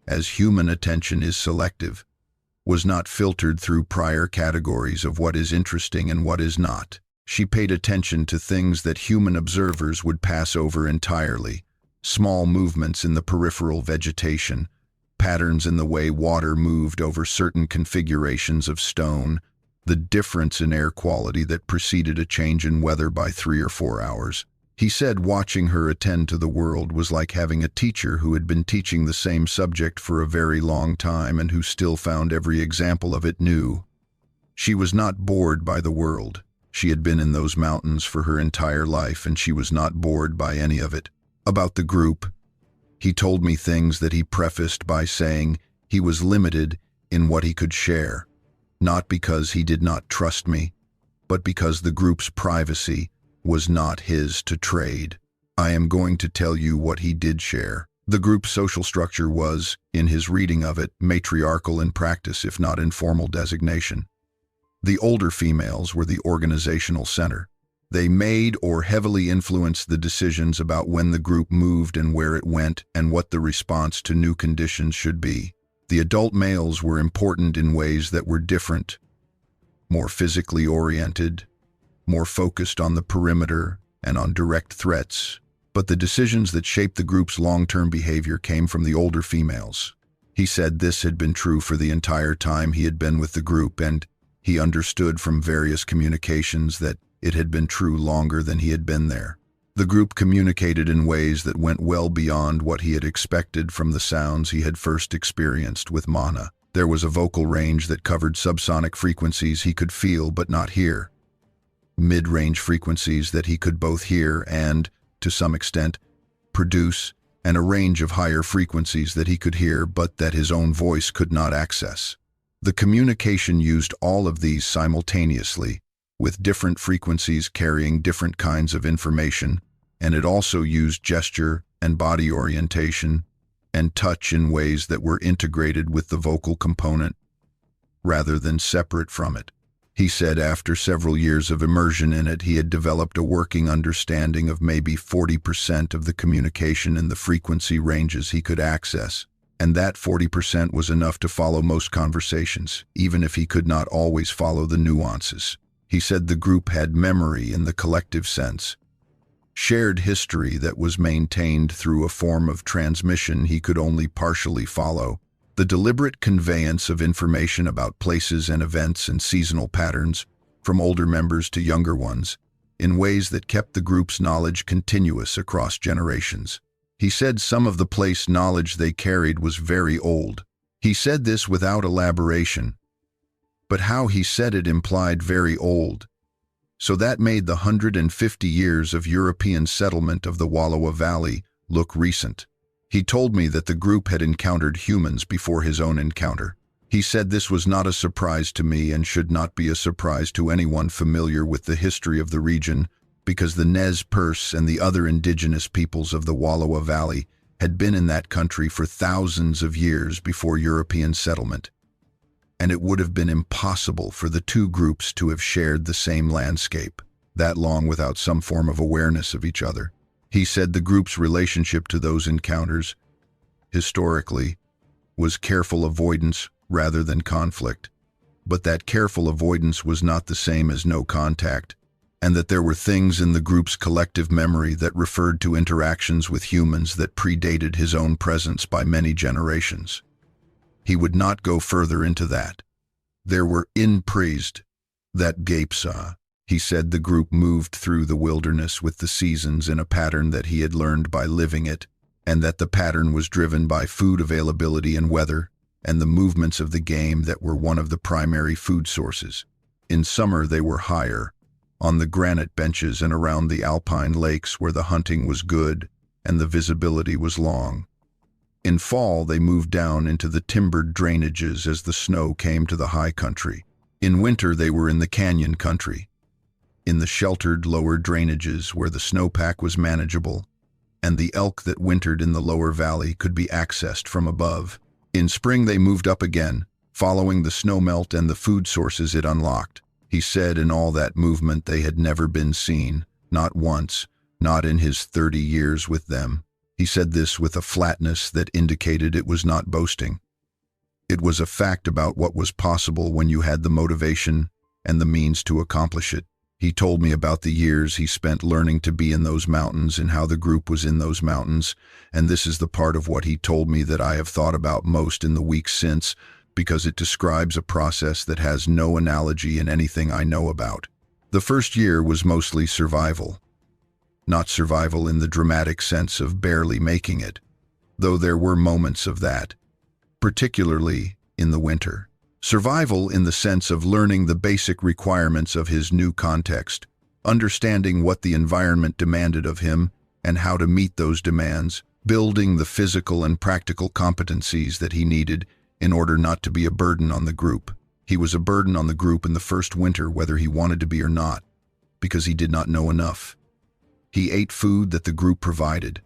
[SPEAKER 1] as human attention is selective, was not filtered through prior categories of what is interesting and what is not. She paid attention to things that human observers would pass over entirely, small movements in the peripheral vegetation, patterns in the way water moved over certain configurations of stone, the difference in air quality that preceded a change in weather by 3 or 4 hours. He said watching her attend to the world was like having a teacher who had been teaching the same subject for a very long time and who still found every example of it new. She was not bored by the world. She had been in those mountains for her entire life and she was not bored by any of it. About the group, he told me things that he prefaced by saying he was limited in what he could share, not because he did not trust me, but because the group's privacy was not his to trade. I am going to tell you what he did share. The group's social structure was, in his reading of it, matriarchal in practice if not in formal designation. The older females were the organizational center. They made or heavily influenced the decisions about when the group moved and where it went and what the response to new conditions should be. The adult males were important in ways that were different, more physically oriented, more focused on the perimeter and on direct threats, But the decisions that shaped the group's long-term behavior came from the older females. He said this had been true for the entire time he had been with the group, and he understood from various communications that it had been true longer than he had been there. The group communicated in ways that went well beyond what he had expected from the sounds he had first experienced with Mana. There was a vocal range that covered subsonic frequencies he could feel but not hear, mid-range frequencies that he could both hear and, to some extent, produce, and a range of higher frequencies that he could hear but that his own voice could not access. The communication used all of these simultaneously, with different frequencies carrying different kinds of information, and it also used gesture and body orientation and touch in ways that were integrated with the vocal component rather than separate from it. He said after several years of immersion in it, he had developed a working understanding of maybe 40% of the communication in the frequency ranges he could access, and that 40% was enough to follow most conversations, even if he could not always follow the nuances. He said the group had memory in the collective sense, shared history that was maintained through a form of transmission he could only partially follow, the deliberate conveyance of information about places and events and seasonal patterns from older members to younger ones, in ways that kept the group's knowledge continuous across generations. He said some of the place knowledge they carried was very old. He said this without elaboration, but how he said it implied very old. So that made the 150 years of European settlement of the Wallowa Valley look recent. He told me that the group had encountered humans before his own encounter. He said this was not a surprise to me and should not be a surprise to anyone familiar with the history of the region, because the Nez Perce and the other indigenous peoples of the Wallowa Valley had been in that country for thousands of years before European settlement, and it would have been impossible for the two groups to have shared the same landscape that long without some form of awareness of each other. He said the group's relationship to those encounters, historically, was careful avoidance rather than conflict, but that careful avoidance was not the same as no contact, and that there were things in the group's collective memory that referred to interactions with humans that predated his own presence by many generations. He would not go further into that. There were inpriest that Gapesa. He said the group moved through the wilderness with the seasons in a pattern that he had learned by living it, and that the pattern was driven by food availability and weather, and the movements of the game that were one of the primary food sources. In summer they were higher, on the granite benches and around the alpine lakes where the hunting was good and the visibility was long. In fall they moved down into the timbered drainages as the snow came to the high country. In winter they were in the canyon country, in the sheltered lower drainages where the snowpack was manageable, and the elk that wintered in the lower valley could be accessed from above. In spring they moved up again, following the snowmelt and the food sources it unlocked. He said in all that movement they had never been seen, not once, not in his 30 years with them. He said this with a flatness that indicated it was not boasting. It was a fact about what was possible when you had the motivation and the means to accomplish it. He told me about the years he spent learning to be in those mountains and how the group was in those mountains, and this is the part of what he told me that I have thought about most in the weeks since, because it describes a process that has no analogy in anything I know about. The first year was mostly survival. Not survival in the dramatic sense of barely making it, though there were moments of that, particularly in the winter. Survival in the sense of learning the basic requirements of his new context, understanding what the environment demanded of him and how to meet those demands, building the physical and practical competencies that he needed in order not to be a burden on the group. He was a burden on the group in the first winter whether he wanted to be or not, because he did not know enough. He ate food that the group provided.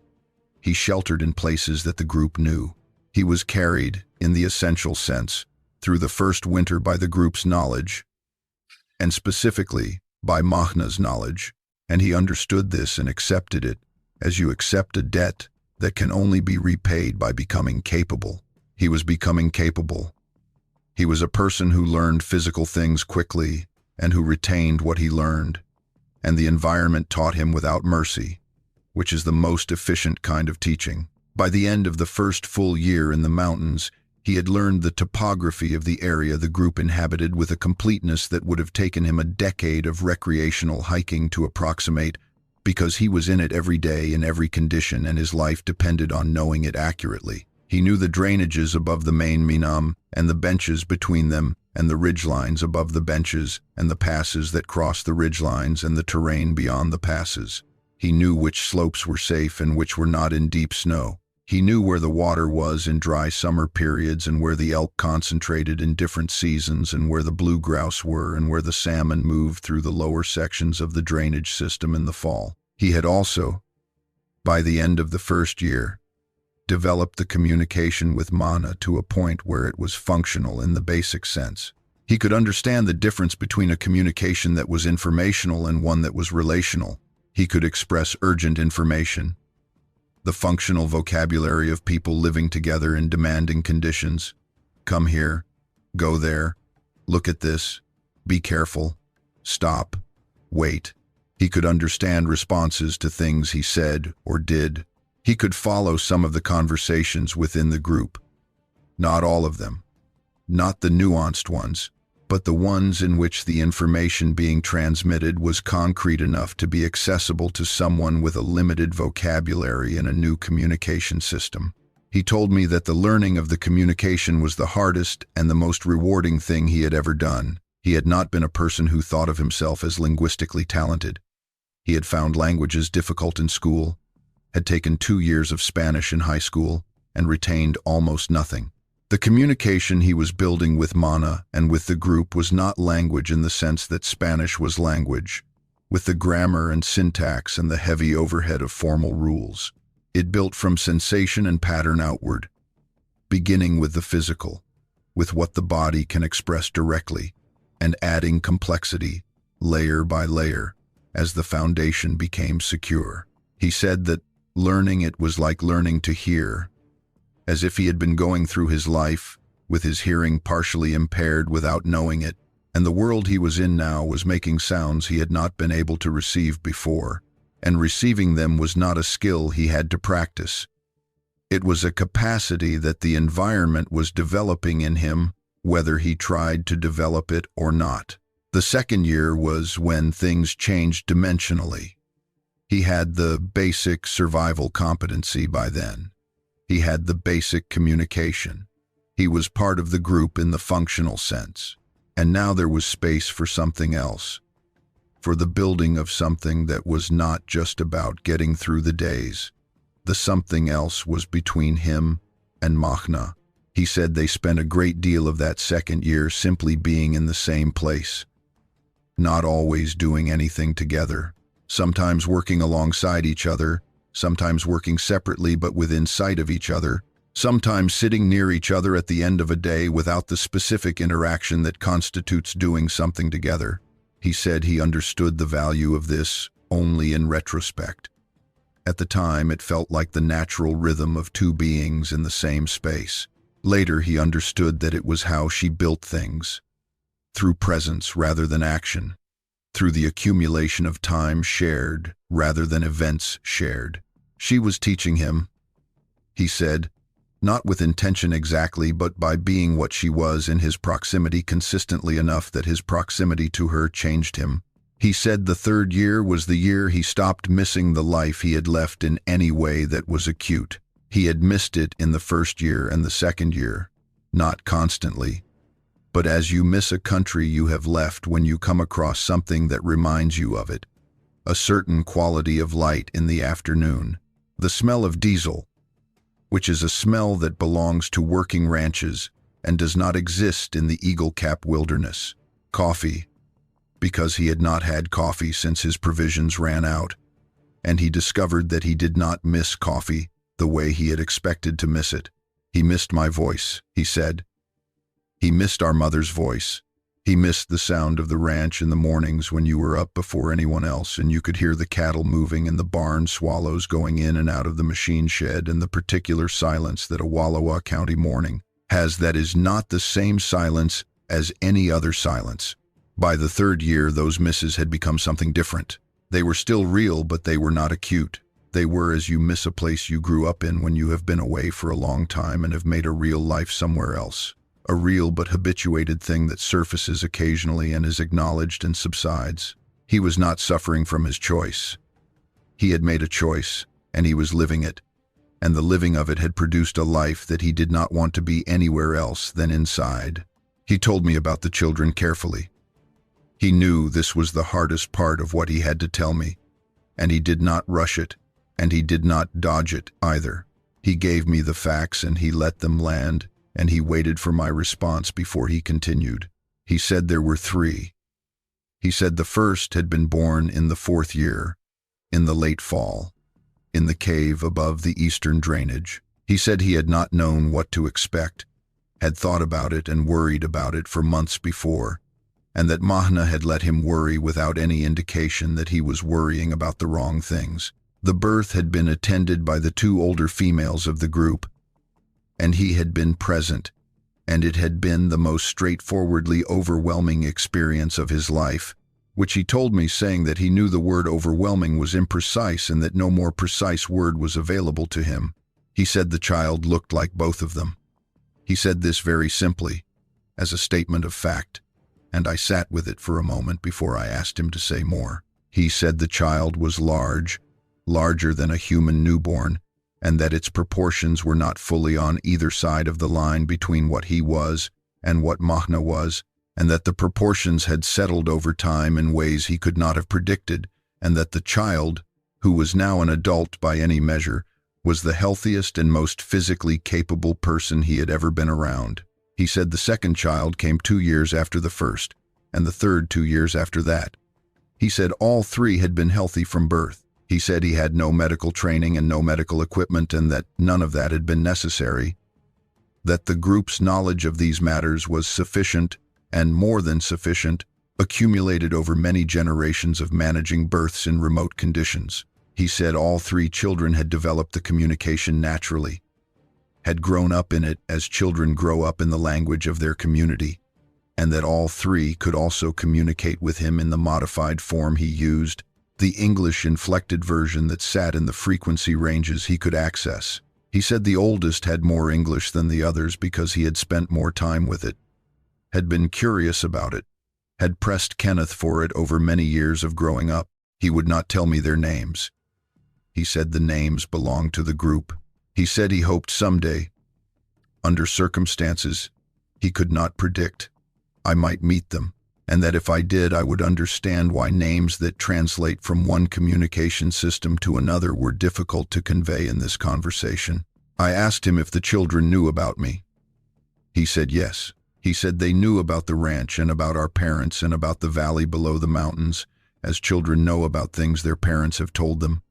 [SPEAKER 1] He sheltered in places that the group knew. He was carried, in the essential sense, through the first winter by the group's knowledge, and specifically by Mahna's knowledge, and he understood this and accepted it, as you accept a debt that can only be repaid by becoming capable. He was becoming capable. He was a person who learned physical things quickly and who retained what he learned, and the environment taught him without mercy. which is the most efficient kind of teaching. By the end of the first full year in the mountains, he had learned the topography of the area the group inhabited with a completeness that would have taken him a decade of recreational hiking to approximate, because he was in it every day in every condition and his life depended on knowing it accurately. He knew the drainages above the main Minam and the benches between them and the ridgelines above the benches and the passes that crossed the ridgelines and the terrain beyond the passes. He knew which slopes were safe and which were not in deep snow. He knew where the water was in dry summer periods and where the elk concentrated in different seasons and where the blue grouse were and where the salmon moved through the lower sections of the drainage system in the fall. He had also, by the end of the first year, developed the communication with Mana to a point where it was functional in the basic sense. He could understand the difference between a communication that was informational and one that was relational. He could express urgent information, the functional vocabulary of people living together in demanding conditions. Come here, go there, look at this, be careful, stop, wait. He could understand responses to things he said or did. He could follow some of the conversations within the group. Not all of them. Not the nuanced ones, but the ones in which the information being transmitted was concrete enough to be accessible to someone with a limited vocabulary and a new communication system. He told me that the learning of the communication was the hardest and the most rewarding thing he had ever done. He had not been a person who thought of himself as linguistically talented. He had found languages difficult in school, had taken 2 years of Spanish in high school, and retained almost nothing. The communication he was building with Mana and with the group was not language in the sense that Spanish was language, with the grammar and syntax and the heavy overhead of formal rules. It built from sensation and pattern outward, beginning with the physical, with what the body can express directly, and adding complexity, layer by layer, as the foundation became secure. He said that learning it was like learning to hear, as if he had been going through his life with his hearing partially impaired without knowing it, and the world he was in now was making sounds he had not been able to receive before, and receiving them was not a skill he had to practice. It was a capacity that the environment was developing in him, whether he tried to develop it or not. The second year was when things changed dimensionally. He had the basic survival competency by then. He had the basic communication. He was part of the group in the functional sense. And now there was space for something else, for the building of something that was not just about getting through the days. The something else was between him and Mahna. He said they spent a great deal of that second year simply being in the same place, not always doing anything together, sometimes working alongside each other, sometimes working separately but within sight of each other, sometimes sitting near each other at the end of a day without the specific interaction that constitutes doing something together. He said he understood the value of this only in retrospect. At the time, it felt like the natural rhythm of two beings in the same space. Later, he understood that it was how she built things, through presence rather than action, through the accumulation of time shared rather than events shared. She was teaching him, he said, not with intention exactly, but by being what she was in his proximity consistently enough that his proximity to her changed him. He said the third year was the year he stopped missing the life he had left in any way that was acute. He had missed it in the first year and the second year, not constantly, but as you miss a country you have left when you come across something that reminds you of it. A certain quality of light in the afternoon. The smell of diesel, which is a smell that belongs to working ranches and does not exist in the Eagle Cap wilderness. Coffee, because he had not had coffee since his provisions ran out, and he discovered that he did not miss coffee the way he had expected to miss it. He missed my voice, he said. He missed our mother's voice. He missed the sound of the ranch in the mornings when you were up before anyone else and you could hear the cattle moving and the barn swallows going in and out of the machine shed and the particular silence that a Wallowa County morning has that is not the same silence as any other silence. By the third year, those misses had become something different. They were still real, but they were not acute. They were as you miss a place you grew up in when you have been away for a long time and have made a real life somewhere else. A real but habituated thing that surfaces occasionally and is acknowledged and subsides. He was not suffering from his choice. He had made a choice, and he was living it, and the living of it had produced a life that he did not want to be anywhere else than inside. He told me about the children carefully. He knew this was the hardest part of what he had to tell me, and he did not rush it, and he did not dodge it either. He gave me the facts and he let them land, and he waited for my response before he continued. He said there were 3. He said the first had been born in the 4th year, in the late fall, in the cave above the eastern drainage. He said he had not known what to expect, had thought about it and worried about it for months before, and that Mahna had let him worry without any indication that he was worrying about the wrong things. The birth had been attended by the 2 older females of the group, and he had been present, and it had been the most straightforwardly overwhelming experience of his life, which he told me, saying that he knew the word overwhelming was imprecise and that no more precise word was available to him. He said the child looked like both of them. He said this very simply, as a statement of fact, and I sat with it for a moment before I asked him to say more. He said the child was large, larger than a human newborn, and that its proportions were not fully on either side of the line between what he was and what Mahna was, and that the proportions had settled over time in ways he could not have predicted, and that the child, who was now an adult by any measure, was the healthiest and most physically capable person he had ever been around. He said the second child came 2 years after the first, and the third 2 years after that. He said all 3 had been healthy from birth. He said he had no medical training and no medical equipment, and that none of that had been necessary, that the group's knowledge of these matters was sufficient, and more than sufficient, accumulated over many generations of managing births in remote conditions. He said all 3 children had developed the communication naturally, had grown up in it as children grow up in the language of their community, and that all 3 could also communicate with him in the modified form he used, the English-inflected version that sat in the frequency ranges he could access. He said the oldest had more English than the others because he had spent more time with it, had been curious about it, had pressed Kenneth for it over many years of growing up. He would not tell me their names. He said the names belonged to the group. He said he hoped someday, under circumstances he could not predict, I might meet them, and that if I did, I would understand why names that translate from one communication system to another were difficult to convey in this conversation. I asked him if the children knew about me. He said yes. He said they knew about the ranch and about our parents and about the valley below the mountains, as children know about things their parents have told them.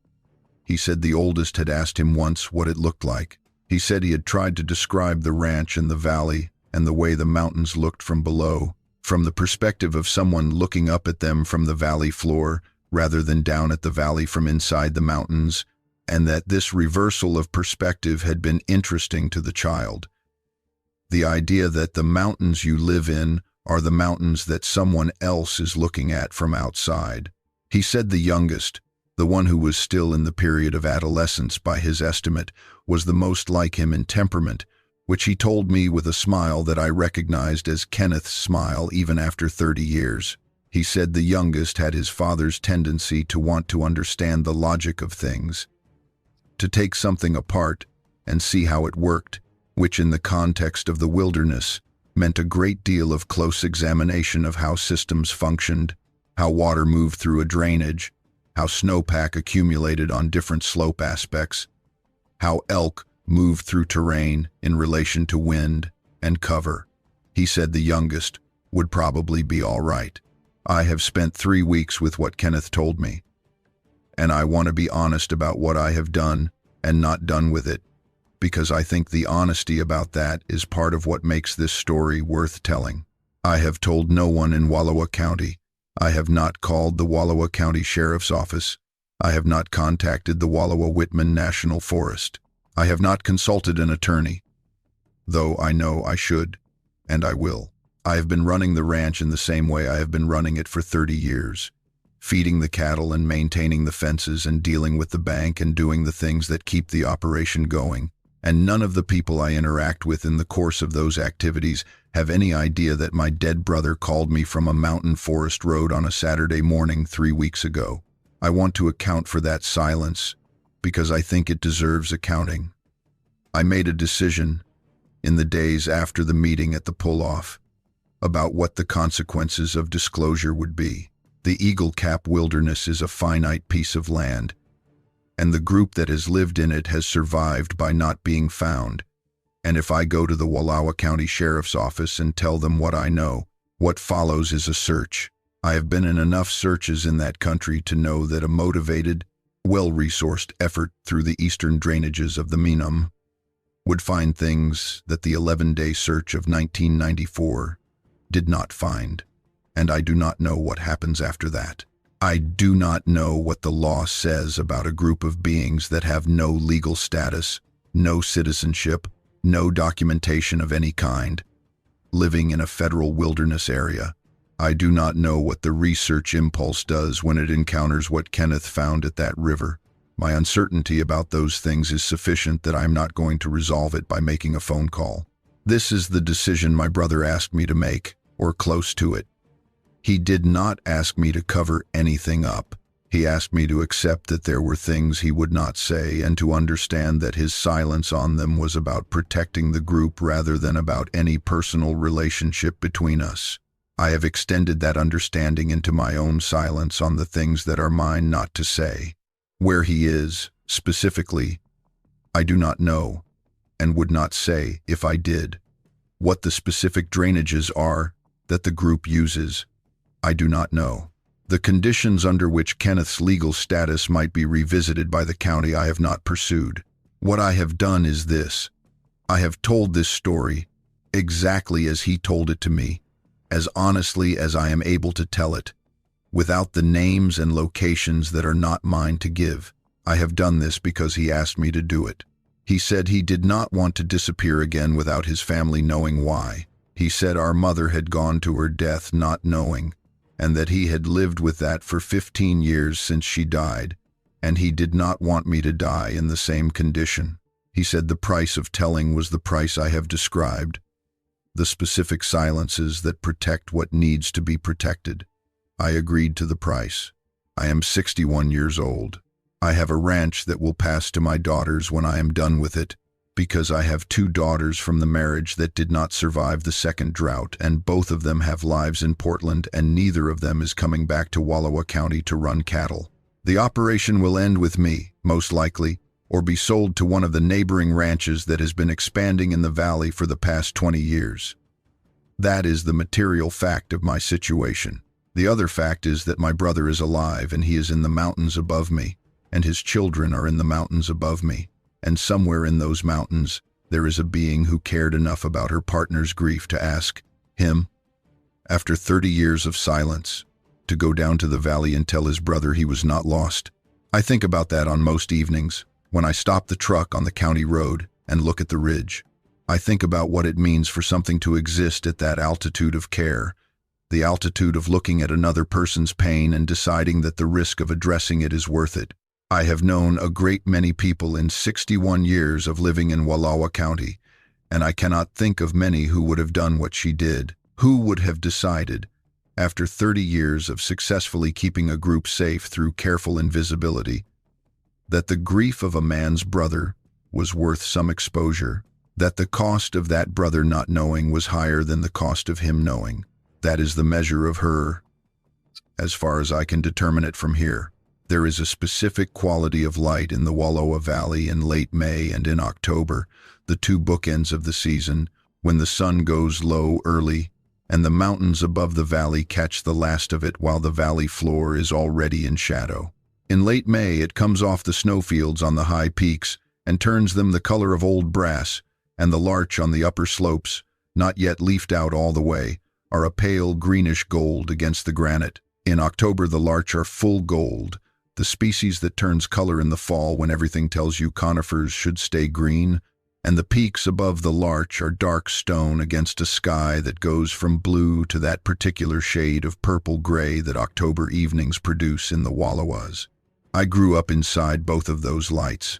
[SPEAKER 1] He said the oldest had asked him once what it looked like. He said he had tried to describe the ranch and the valley and the way the mountains looked from below, from the perspective of someone looking up at them from the valley floor rather than down at the valley from inside the mountains, and that this reversal of perspective had been interesting to the child. The idea that the mountains you live in are the mountains that someone else is looking at from outside. He said the youngest, the one who was still in the period of adolescence by his estimate, was the most like him in temperament, which he told me with a smile that I recognized as Kenneth's smile even after 30 years. He said the youngest had his father's tendency to want to understand the logic of things, to take something apart and see how it worked, which in the context of the wilderness meant a great deal of close examination of how systems functioned, how water moved through a drainage, how snowpack accumulated on different slope aspects, how elk moved through terrain in relation to wind and cover. He said the youngest would probably be all right. I have spent 3 weeks with what Kenneth told me, and I want to be honest about what I have done and not done with it, because I think the honesty about that is part of what makes this story worth telling. I have told no one in Wallowa County. I have not called the Wallowa County Sheriff's Office. I have not contacted the Wallowa-Whitman National Forest. I have not consulted an attorney, though I know I should, and I will. I have been running the ranch in the same way I have been running it for 30 years, feeding the cattle and maintaining the fences and dealing with the bank and doing the things that keep the operation going. And none of the people I interact with in the course of those activities have any idea that my dead brother called me from a mountain forest road on a Saturday morning 3 weeks ago. I want to account for that silence because I think it deserves accounting. I made a decision in the days after the meeting at the pull-off about what the consequences of disclosure would be. The Eagle Cap Wilderness is a finite piece of land, and the group that has lived in it has survived by not being found. And if I go to the Wallowa County Sheriff's Office and tell them what I know, what follows is a search. I have been in enough searches in that country to know that a motivated, well-resourced effort through the eastern drainages of the Meenum would find things that the 11-day search of 1994 did not find. And I do not know what happens after that. I do not know what the law says about a group of beings that have no legal status, no citizenship, no documentation of any kind, living in a federal wilderness area. I do not know what the research impulse does when it encounters what Kenneth found at that river. My uncertainty about those things is sufficient that I am not going to resolve it by making a phone call. This is the decision my brother asked me to make, or close to it. He did not ask me to cover anything up. He asked me to accept that there were things he would not say and to understand that his silence on them was about protecting the group rather than about any personal relationship between us. I have extended that understanding into my own silence on the things that are mine not to say. Where he is, specifically, I do not know, and would not say if I did. What the specific drainages are that the group uses, I do not know. The conditions under which Kenneth's legal status might be revisited by the county I have not pursued. What I have done is this. I have told this story exactly as he told it to me, as honestly as I am able to tell it, without the names and locations that are not mine to give. I have done this because he asked me to do it. He said he did not want to disappear again without his family knowing why. He said our mother had gone to her death not knowing, and that he had lived with that for 15 years since she died, and he did not want me to die in the same condition. He said the price of telling was the price I have described, the specific silences that protect what needs to be protected. I agreed to the price. I am 61 years old. I have a ranch that will pass to my daughters when I am done with it, because I have 2 daughters from the marriage that did not survive the second drought, and both of them have lives in Portland, and neither of them is coming back to Wallowa County to run cattle. The operation will end with me, most likely, or be sold to one of the neighboring ranches that has been expanding in the valley for the past 20 years. That is the material fact of my situation. The other fact is that my brother is alive, and he is in the mountains above me, and his children are in the mountains above me. And somewhere in those mountains, there is a being who cared enough about her partner's grief to ask him, after 30 years of silence, to go down to the valley and tell his brother he was not lost. I think about that on most evenings, when I stop the truck on the county road and look at the ridge. I think about what it means for something to exist at that altitude of care, the altitude of looking at another person's pain and deciding that the risk of addressing it is worth it. I have known a great many people in 61 years of living in Wallowa County, and I cannot think of many who would have done what she did, who would have decided, after 30 years of successfully keeping a group safe through careful invisibility, that the grief of a man's brother was worth some exposure, that the cost of that brother not knowing was higher than the cost of him knowing. That is the measure of her, as far as I can determine it from here. There is a specific quality of light in the Wallowa Valley in late May and in October, the 2 bookends of the season, when the sun goes low early and the mountains above the valley catch the last of it while the valley floor is already in shadow. In late May, it comes off the snowfields on the high peaks and turns them the color of old brass, and the larch on the upper slopes, not yet leafed out all the way, are a pale greenish gold against the granite. In October, the larch are full gold, the species that turns color in the fall when everything tells you conifers should stay green, And the peaks above the larch are dark stone against a sky that goes from blue to that particular shade of purple-gray that October evenings produce in the Wallowas. I grew up inside both of those lights.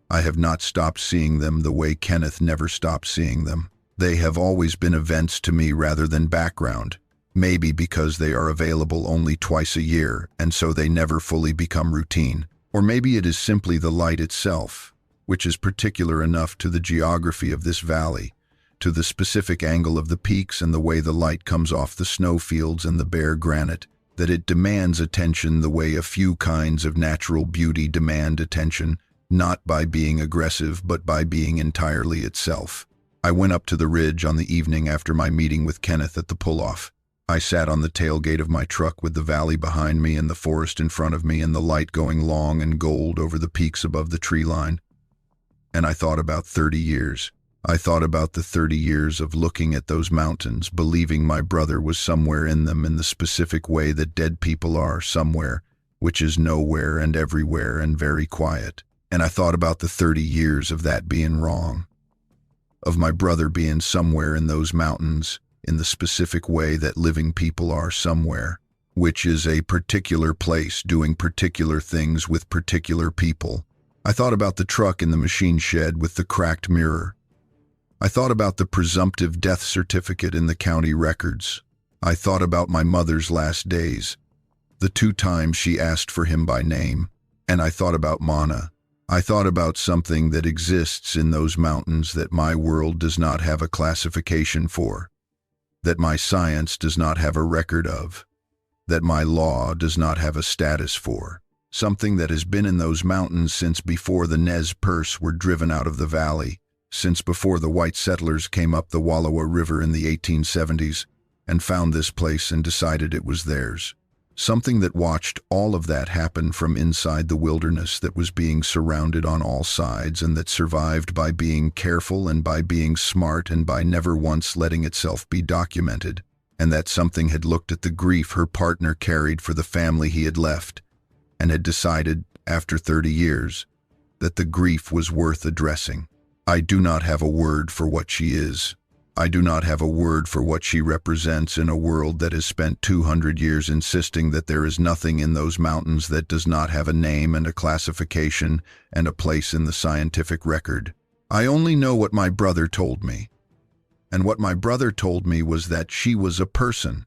[SPEAKER 1] I have not stopped seeing them the way Kenneth never stopped seeing them. They have always been events to me rather than background, maybe because they are available only twice a year, and so they never fully become routine. Or maybe it is simply the light itself, which is particular enough to the geography of this valley, to the specific angle of the peaks and the way the light comes off the snowfields and the bare granite, that it demands attention the way a few kinds of natural beauty demand attention, not by being aggressive but by being entirely itself. I went up to the ridge on the evening after my meeting with Kenneth at the pull-off. I sat on the tailgate of my truck with the valley behind me and the forest in front of me and the light going long and gold over the peaks above the tree line. And I thought about 30 years. I thought about the 30 years of looking at those mountains, believing my brother was somewhere in them in the specific way that dead people are somewhere, which is nowhere and everywhere and very quiet. And I thought about the 30 years of that being wrong, of my brother being somewhere in those mountains, in the specific way that living people are somewhere, which is a particular place doing particular things with particular people. I thought about the truck in the machine shed with the cracked mirror. I thought about the presumptive death certificate in the county records. I thought about my mother's last days, the 2 times she asked for him by name. And I thought about Mana. I thought about something that exists in those mountains that my world does not have a classification for, that my science does not have a record of, that my law does not have a status for. Something that has been in those mountains since before the Nez Perce were driven out of the valley, since before the white settlers came up the Wallowa River in the 1870s and found this place and decided it was theirs. Something that watched all of that happen from inside the wilderness that was being surrounded on all sides and that survived by being careful and by being smart and by never once letting itself be documented. And that something had looked at the grief her partner carried for the family he had left and had decided, after 30 years, that the grief was worth addressing. I do not have a word for what she is. I do not have a word for what she represents in a world that has spent 200 years insisting that there is nothing in those mountains that does not have a name and a classification and a place in the scientific record. I only know what my brother told me. And what my brother told me was that she was a person,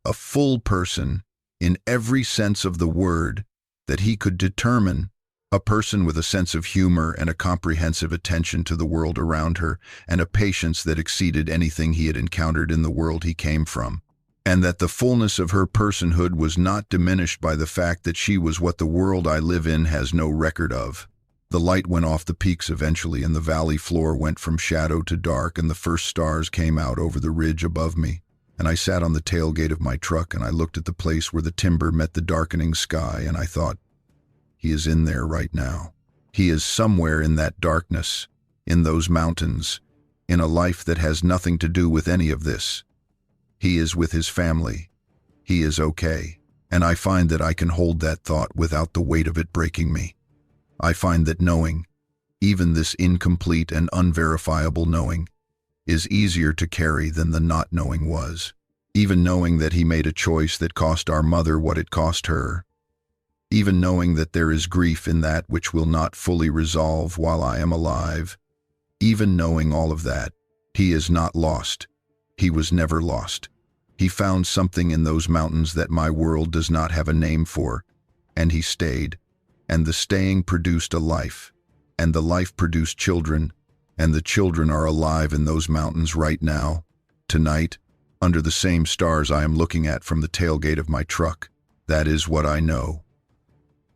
[SPEAKER 1] a full person, in every sense of the word, that he could determine, a person with a sense of humor and a comprehensive attention to the world around her, and a patience that exceeded anything he had encountered in the world he came from, and that the fullness of her personhood was not diminished by the fact that she was what the world I live in has no record of. The light went off the peaks eventually, and the valley floor went from shadow to dark, and the first stars came out over the ridge above me. And I sat on the tailgate of my truck, and I looked at the place where the timber met the darkening sky, and I thought, he is in there right now. He is somewhere in that darkness, in those mountains, in a life that has nothing to do with any of this. He is with his family. He is okay. And I find that I can hold that thought without the weight of it breaking me. I find that knowing, even this incomplete and unverifiable knowing, is easier to carry than the not knowing was. Even knowing that he made a choice that cost our mother what it cost her. Even knowing that there is grief in that which will not fully resolve while I am alive. Even knowing all of that, he is not lost. He was never lost. He found something in those mountains that my world does not have a name for, and he stayed. And the staying produced a life, and the life produced children, and the children are alive in those mountains right now, tonight, under the same stars I am looking at from the tailgate of my truck. That is what I know.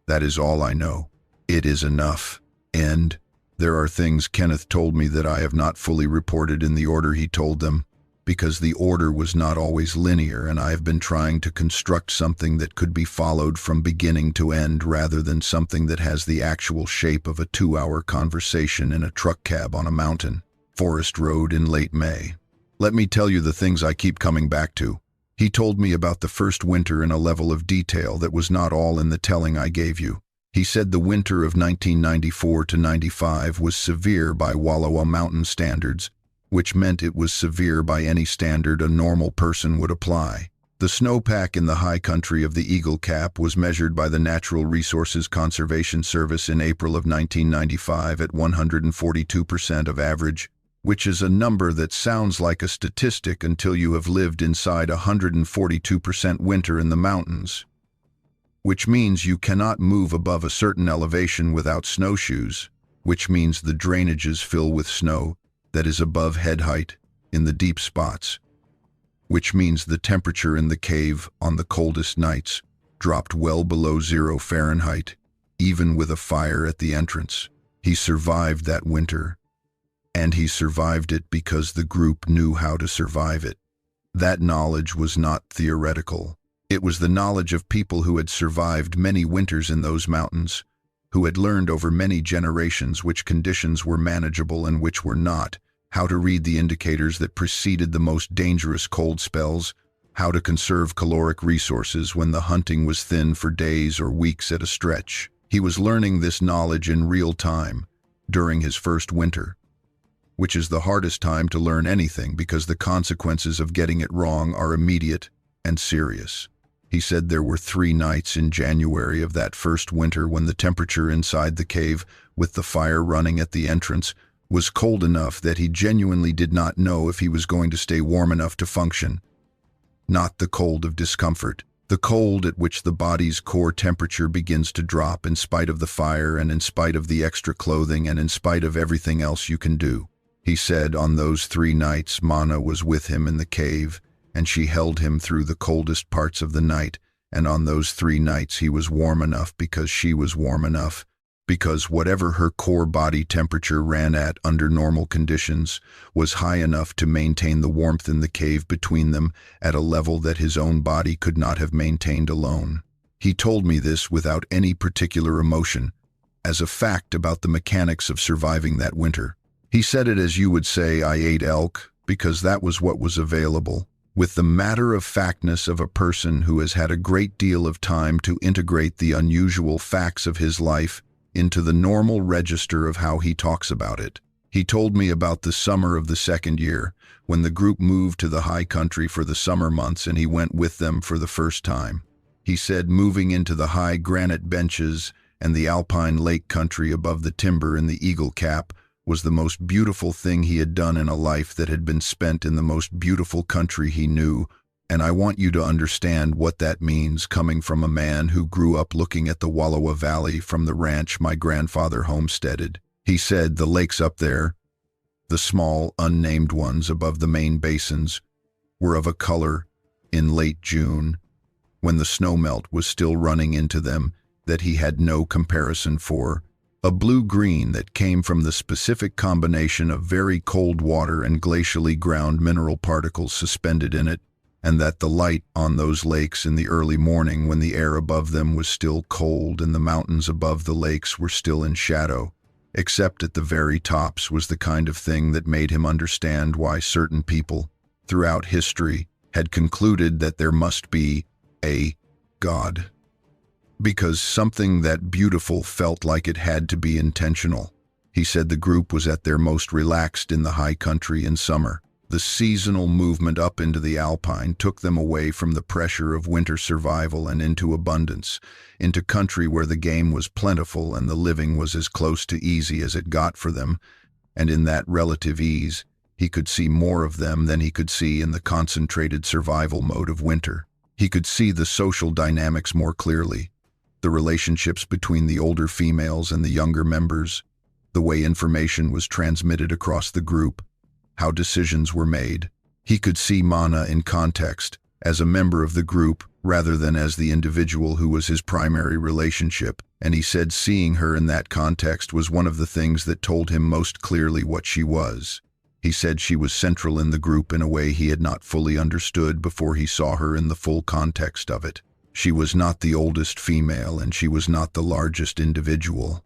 [SPEAKER 1] That is all I know. It is enough. And there are things Kenneth told me that I have not fully reported in the order he told them, because the order was not always linear, and I have been trying to construct something that could be followed from beginning to end rather than something that has the actual shape of a 2-hour conversation in a truck cab on a mountain, forest road in late May. Let me tell you the things I keep coming back to. He told me about the first winter in a level of detail that was not all in the telling I gave you. He said the winter of 1994 to 95 was severe by Wallowa mountain standards, which meant it was severe by any standard a normal person would apply. The snowpack in the high country of the Eagle Cap was measured by the Natural Resources Conservation Service in April of 1995 at 142% of average, which is a number that sounds like a statistic until you have lived inside 142% winter in the mountains, which means you cannot move above a certain elevation without snowshoes, which means the drainages fill with snow that is above head height in the deep spots, which means the temperature in the cave on the coldest nights dropped well below 0 Fahrenheit, even with a fire at the entrance. He survived that winter, and he survived it because the group knew how to survive it. That knowledge was not theoretical. It was the knowledge of people who had survived many winters in those mountains, who had learned over many generations which conditions were manageable and which were not, how to read the indicators that preceded the most dangerous cold spells, how to conserve caloric resources when the hunting was thin for days or weeks at a stretch. He was learning this knowledge in real time during his first winter, which is the hardest time to learn anything because the consequences of getting it wrong are immediate and serious. He said there were 3 nights in January of that first winter when the temperature inside the cave, with the fire running at the entrance, was cold enough that he genuinely did not know if he was going to stay warm enough to function. Not the cold of discomfort, the cold at which the body's core temperature begins to drop in spite of the fire and in spite of the extra clothing and in spite of everything else you can do. He said on those 3 nights Mana was with him in the cave, and she held him through the coldest parts of the night, and on those 3 nights he was warm enough because she was warm enough, because whatever her core body temperature ran at under normal conditions was high enough to maintain the warmth in the cave between them at a level that his own body could not have maintained alone. He told me this without any particular emotion, as a fact about the mechanics of surviving that winter. He said it as you would say, I ate elk, because that was what was available, with the matter-of-factness of a person who has had a great deal of time to integrate the unusual facts of his life into the normal register of how he talks about it. He told me about the summer of the second year, when the group moved to the high country for the summer months and he went with them for the first time. He said moving into the high granite benches and the alpine lake country above the timber in the Eagle Cap was the most beautiful thing he had done in a life that had been spent in the most beautiful country he knew, and I want you to understand what that means coming from a man who grew up looking at the Wallowa Valley from the ranch my grandfather homesteaded. He said the lakes up there, the small, unnamed ones above the main basins, were of a color, in late June, when the snowmelt was still running into them, that he had no comparison for, a blue-green that came from the specific combination of very cold water and glacially ground mineral particles suspended in it, and that the light on those lakes in the early morning when the air above them was still cold and the mountains above the lakes were still in shadow, except at the very tops, was the kind of thing that made him understand why certain people, throughout history, had concluded that there must be a God. Because something that beautiful felt like it had to be intentional. He said the group was at their most relaxed in the high country in summer. The seasonal movement up into the alpine took them away from the pressure of winter survival and into abundance, into country where the game was plentiful and the living was as close to easy as it got for them, and in that relative ease, he could see more of them than he could see in the concentrated survival mode of winter. He could see the social dynamics more clearly, the relationships between the older females and the younger members, the way information was transmitted across the group, how decisions were made. He could see Mana in context, as a member of the group rather than as the individual who was his primary relationship, and he said seeing her in that context was one of the things that told him most clearly what she was. He said she was central in the group in a way he had not fully understood before he saw her in the full context of it. She was not the oldest female and she was not the largest individual,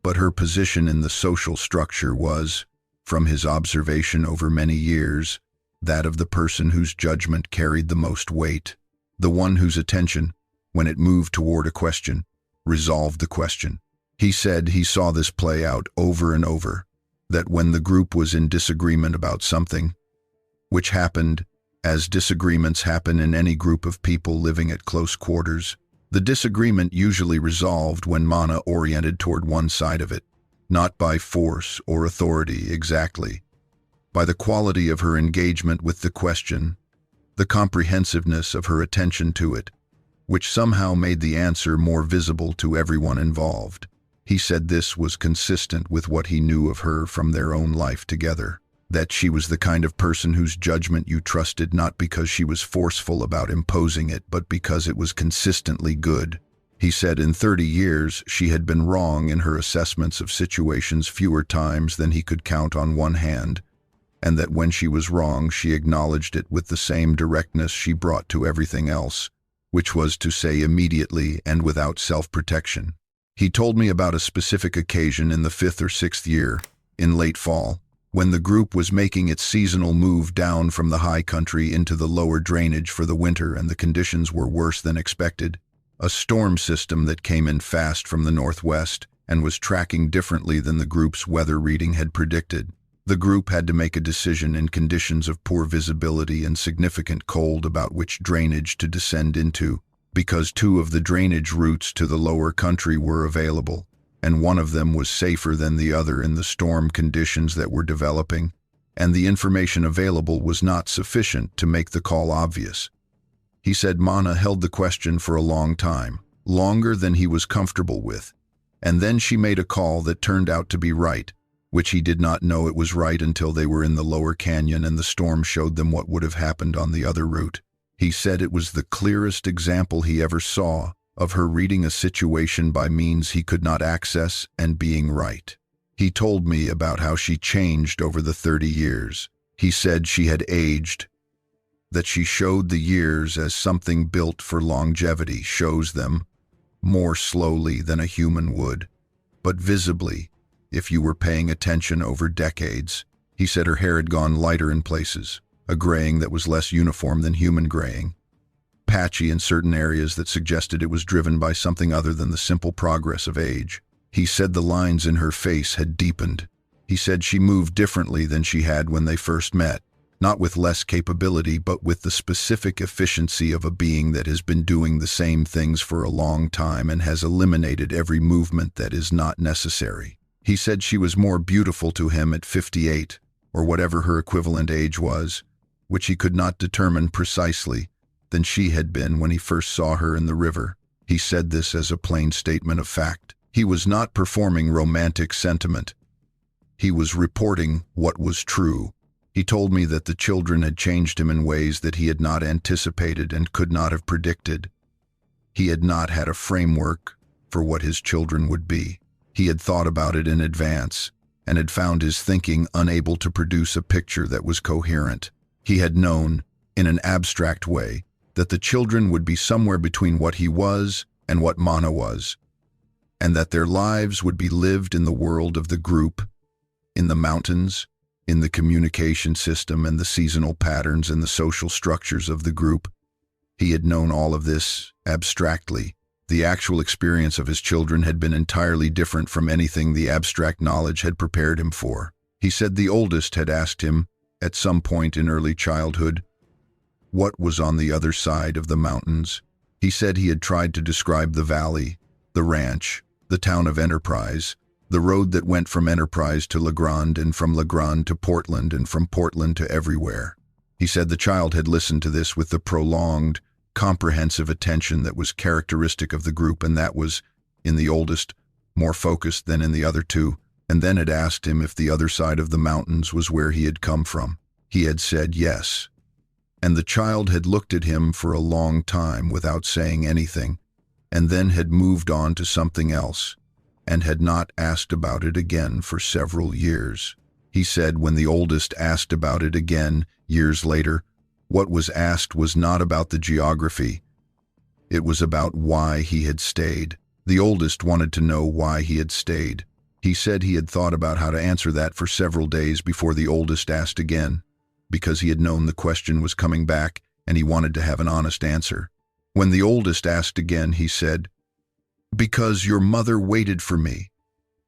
[SPEAKER 1] but her position in the social structure was, from his observation over many years, that of the person whose judgment carried the most weight, the one whose attention, when it moved toward a question, resolved the question. He said he saw this play out over and over, that when the group was in disagreement about something, which happened as disagreements happen in any group of people living at close quarters, the disagreement usually resolved when Mana oriented toward one side of it, not by force or authority exactly, by the quality of her engagement with the question, the comprehensiveness of her attention to it, which somehow made the answer more visible to everyone involved. He said this was consistent with what he knew of her from their own life together, that she was the kind of person whose judgment you trusted not because she was forceful about imposing it, but because it was consistently good. He said in 30 years she had been wrong in her assessments of situations fewer times than he could count on one hand, and that when she was wrong she acknowledged it with the same directness she brought to everything else, which was to say immediately and without self-protection. He told me about a specific occasion in the 5th or 6th year, in late fall, when the group was making its seasonal move down from the high country into the lower drainage for the winter and the conditions were worse than expected. A storm system that came in fast from the northwest and was tracking differently than the group's weather reading had predicted. The group had to make a decision in conditions of poor visibility and significant cold about which drainage to descend into, because 2 of the drainage routes to the lower country were available, and one of them was safer than the other in the storm conditions that were developing, and the information available was not sufficient to make the call obvious. He said Mana held the question for a long time, longer than he was comfortable with, and then she made a call that turned out to be right, which he did not know it was right until they were in the lower canyon and the storm showed them what would have happened on the other route. He said it was the clearest example he ever saw of her reading a situation by means he could not access and being right. He told me about how she changed over the 30 years. He said she had aged, that she showed the years as something built for longevity shows them, more slowly than a human would, but visibly, if you were paying attention over decades. He said her hair had gone lighter in places, a graying that was less uniform than human graying, patchy in certain areas that suggested it was driven by something other than the simple progress of age. He said the lines in her face had deepened. He said she moved differently than she had when they first met, not with less capability, but with the specific efficiency of a being that has been doing the same things for a long time and has eliminated every movement that is not necessary. He said she was more beautiful to him at 58, or whatever her equivalent age was, which he could not determine precisely, than she had been when he first saw her in the river. He said this as a plain statement of fact. He was not performing romantic sentiment. He was reporting what was true. He told me that the children had changed him in ways that he had not anticipated and could not have predicted. He had not had a framework for what his children would be. He had thought about it in advance and had found his thinking unable to produce a picture that was coherent. He had known, in an abstract way, that the children would be somewhere between what he was and what Mana was, and that their lives would be lived in the world of the group, in the mountains, in the communication system and the seasonal patterns and the social structures of the group. He had known all of this abstractly. The actual experience of his children had been entirely different from anything the abstract knowledge had prepared him for. He said the oldest had asked him, at some point in early childhood, what was on the other side of the mountains. He said he had tried to describe the valley, the ranch, the town of Enterprise, the road that went from Enterprise to La Grande and from La Grande to Portland and from Portland to everywhere. He said the child had listened to this with the prolonged, comprehensive attention that was characteristic of the group, and that was, in the oldest, more focused than in the other 2, and then had asked him if the other side of the mountains was where he had come from. He had said yes, and the child had looked at him for a long time without saying anything, and then had moved on to something else, and had not asked about it again for several years. He said when the oldest asked about it again, years later, what was asked was not about the geography. It was about why he had stayed. The oldest wanted to know why he had stayed. He said he had thought about how to answer that for several days before the oldest asked again, because he had known the question was coming back and he wanted to have an honest answer. When the oldest asked again, he said, Because your mother waited for me,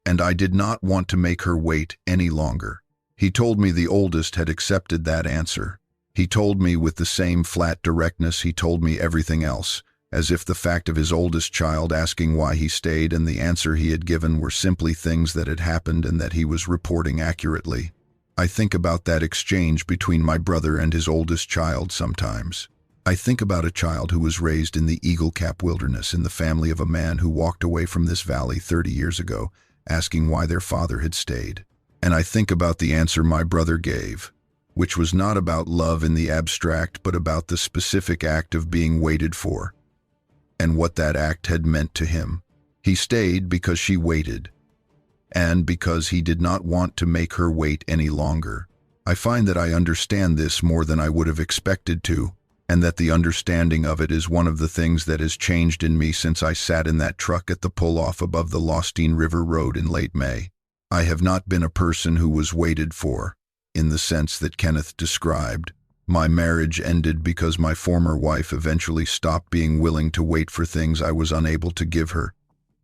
[SPEAKER 1] and I did not want to make her wait any longer. He told me the oldest had accepted that answer. He told me with the same flat directness he told me everything else, as if the fact of his oldest child asking why he stayed and the answer he had given were simply things that had happened and that he was reporting accurately. I think about that exchange between my brother and his oldest child sometimes. I think about a child who was raised in the Eagle Cap Wilderness in the family of a man who walked away from this valley 30 years ago, asking why their father had stayed. And I think about the answer my brother gave, which was not about love in the abstract, but about the specific act of being waited for, and what that act had meant to him. He stayed because she waited, and because he did not want to make her wait any longer. I find that I understand this more than I would have expected to, and that the understanding of it is one of the things that has changed in me since I sat in that truck at the pull-off above the Lostine River road in late May. I have not been a person who was waited for, in the sense that Kenneth described. My marriage ended because my former wife eventually stopped being willing to wait for things I was unable to give her,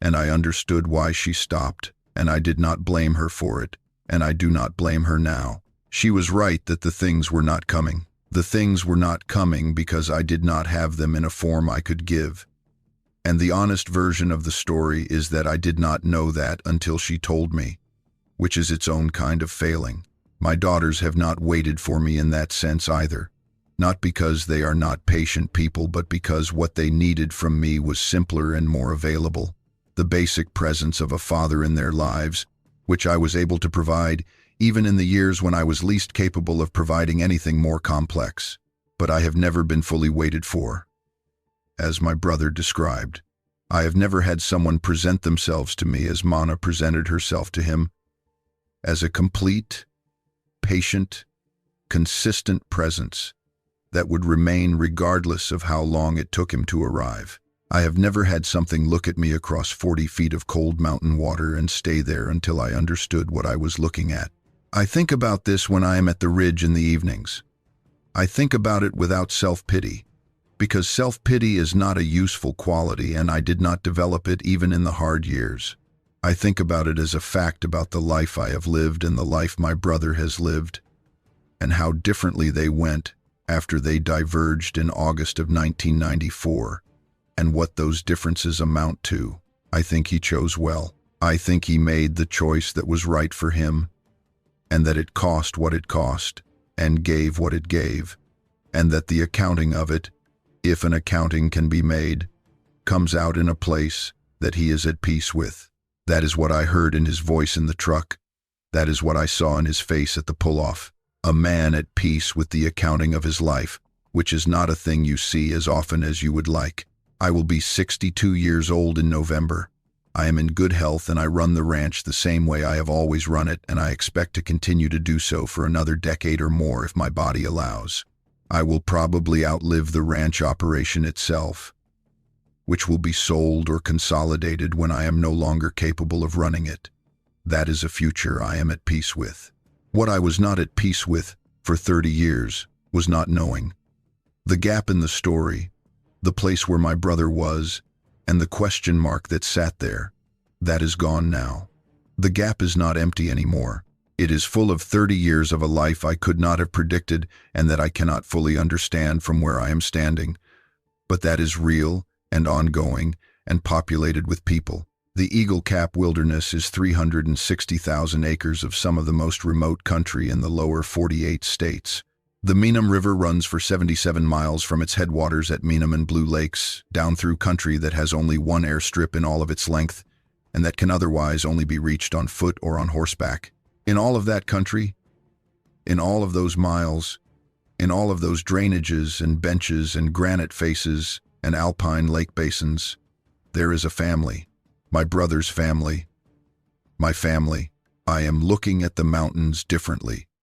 [SPEAKER 1] and I understood why she stopped, and I did not blame her for it, and I do not blame her now. She was right that the things were not coming. The things were not coming because I did not have them in a form I could give. And the honest version of the story is that I did not know that until she told me, which is its own kind of failing. My daughters have not waited for me in that sense either, not because they are not patient people, but because what they needed from me was simpler and more available. The basic presence of a father in their lives, which I was able to provide, even in the years when I was least capable of providing anything more complex. But I have never been fully waited for. As my brother described, I have never had someone present themselves to me as Mana presented herself to him, as a complete, patient, consistent presence that would remain regardless of how long it took him to arrive. I have never had something look at me across 40 feet of cold mountain water and stay there until I understood what I was looking at. I think about this when I am at the ridge in the evenings. I think about it without self-pity, because self-pity is not a useful quality, and I did not develop it even in the hard years. I think about it as a fact about the life I have lived and the life my brother has lived, and how differently they went after they diverged in August of 1994, and what those differences amount to. I think he chose well. I think he made the choice that was right for him, and that it cost what it cost, and gave what it gave, and that the accounting of it, if an accounting can be made, comes out in a place that he is at peace with. That is what I heard in his voice in the truck. That is what I saw in his face at the pull-off. A man at peace with the accounting of his life, which is not a thing you see as often as you would like. I will be 62 years old in November. I am in good health, and I run the ranch the same way I have always run it, and I expect to continue to do so for another decade or more if my body allows. I will probably outlive the ranch operation itself, which will be sold or consolidated when I am no longer capable of running it. That is a future I am at peace with. What I was not at peace with for 30 years was not knowing. The gap in the story, the place where my brother was, and the question mark that sat there, that is gone now. The gap is not empty anymore. It is full of 30 years of a life I could not have predicted and that I cannot fully understand from where I am standing. But that is real and ongoing and populated with people. The Eagle Cap Wilderness is 360,000 acres of some of the most remote country in the lower 48 states. The Meenam River runs for 77 miles from its headwaters at Meenam and Blue Lakes, down through country that has only one airstrip in all of its length, and that can otherwise only be reached on foot or on horseback. In all of that country, in all of those miles, in all of those drainages and benches and granite faces and alpine lake basins, there is a family. My brother's family. My family. I am looking at the mountains differently.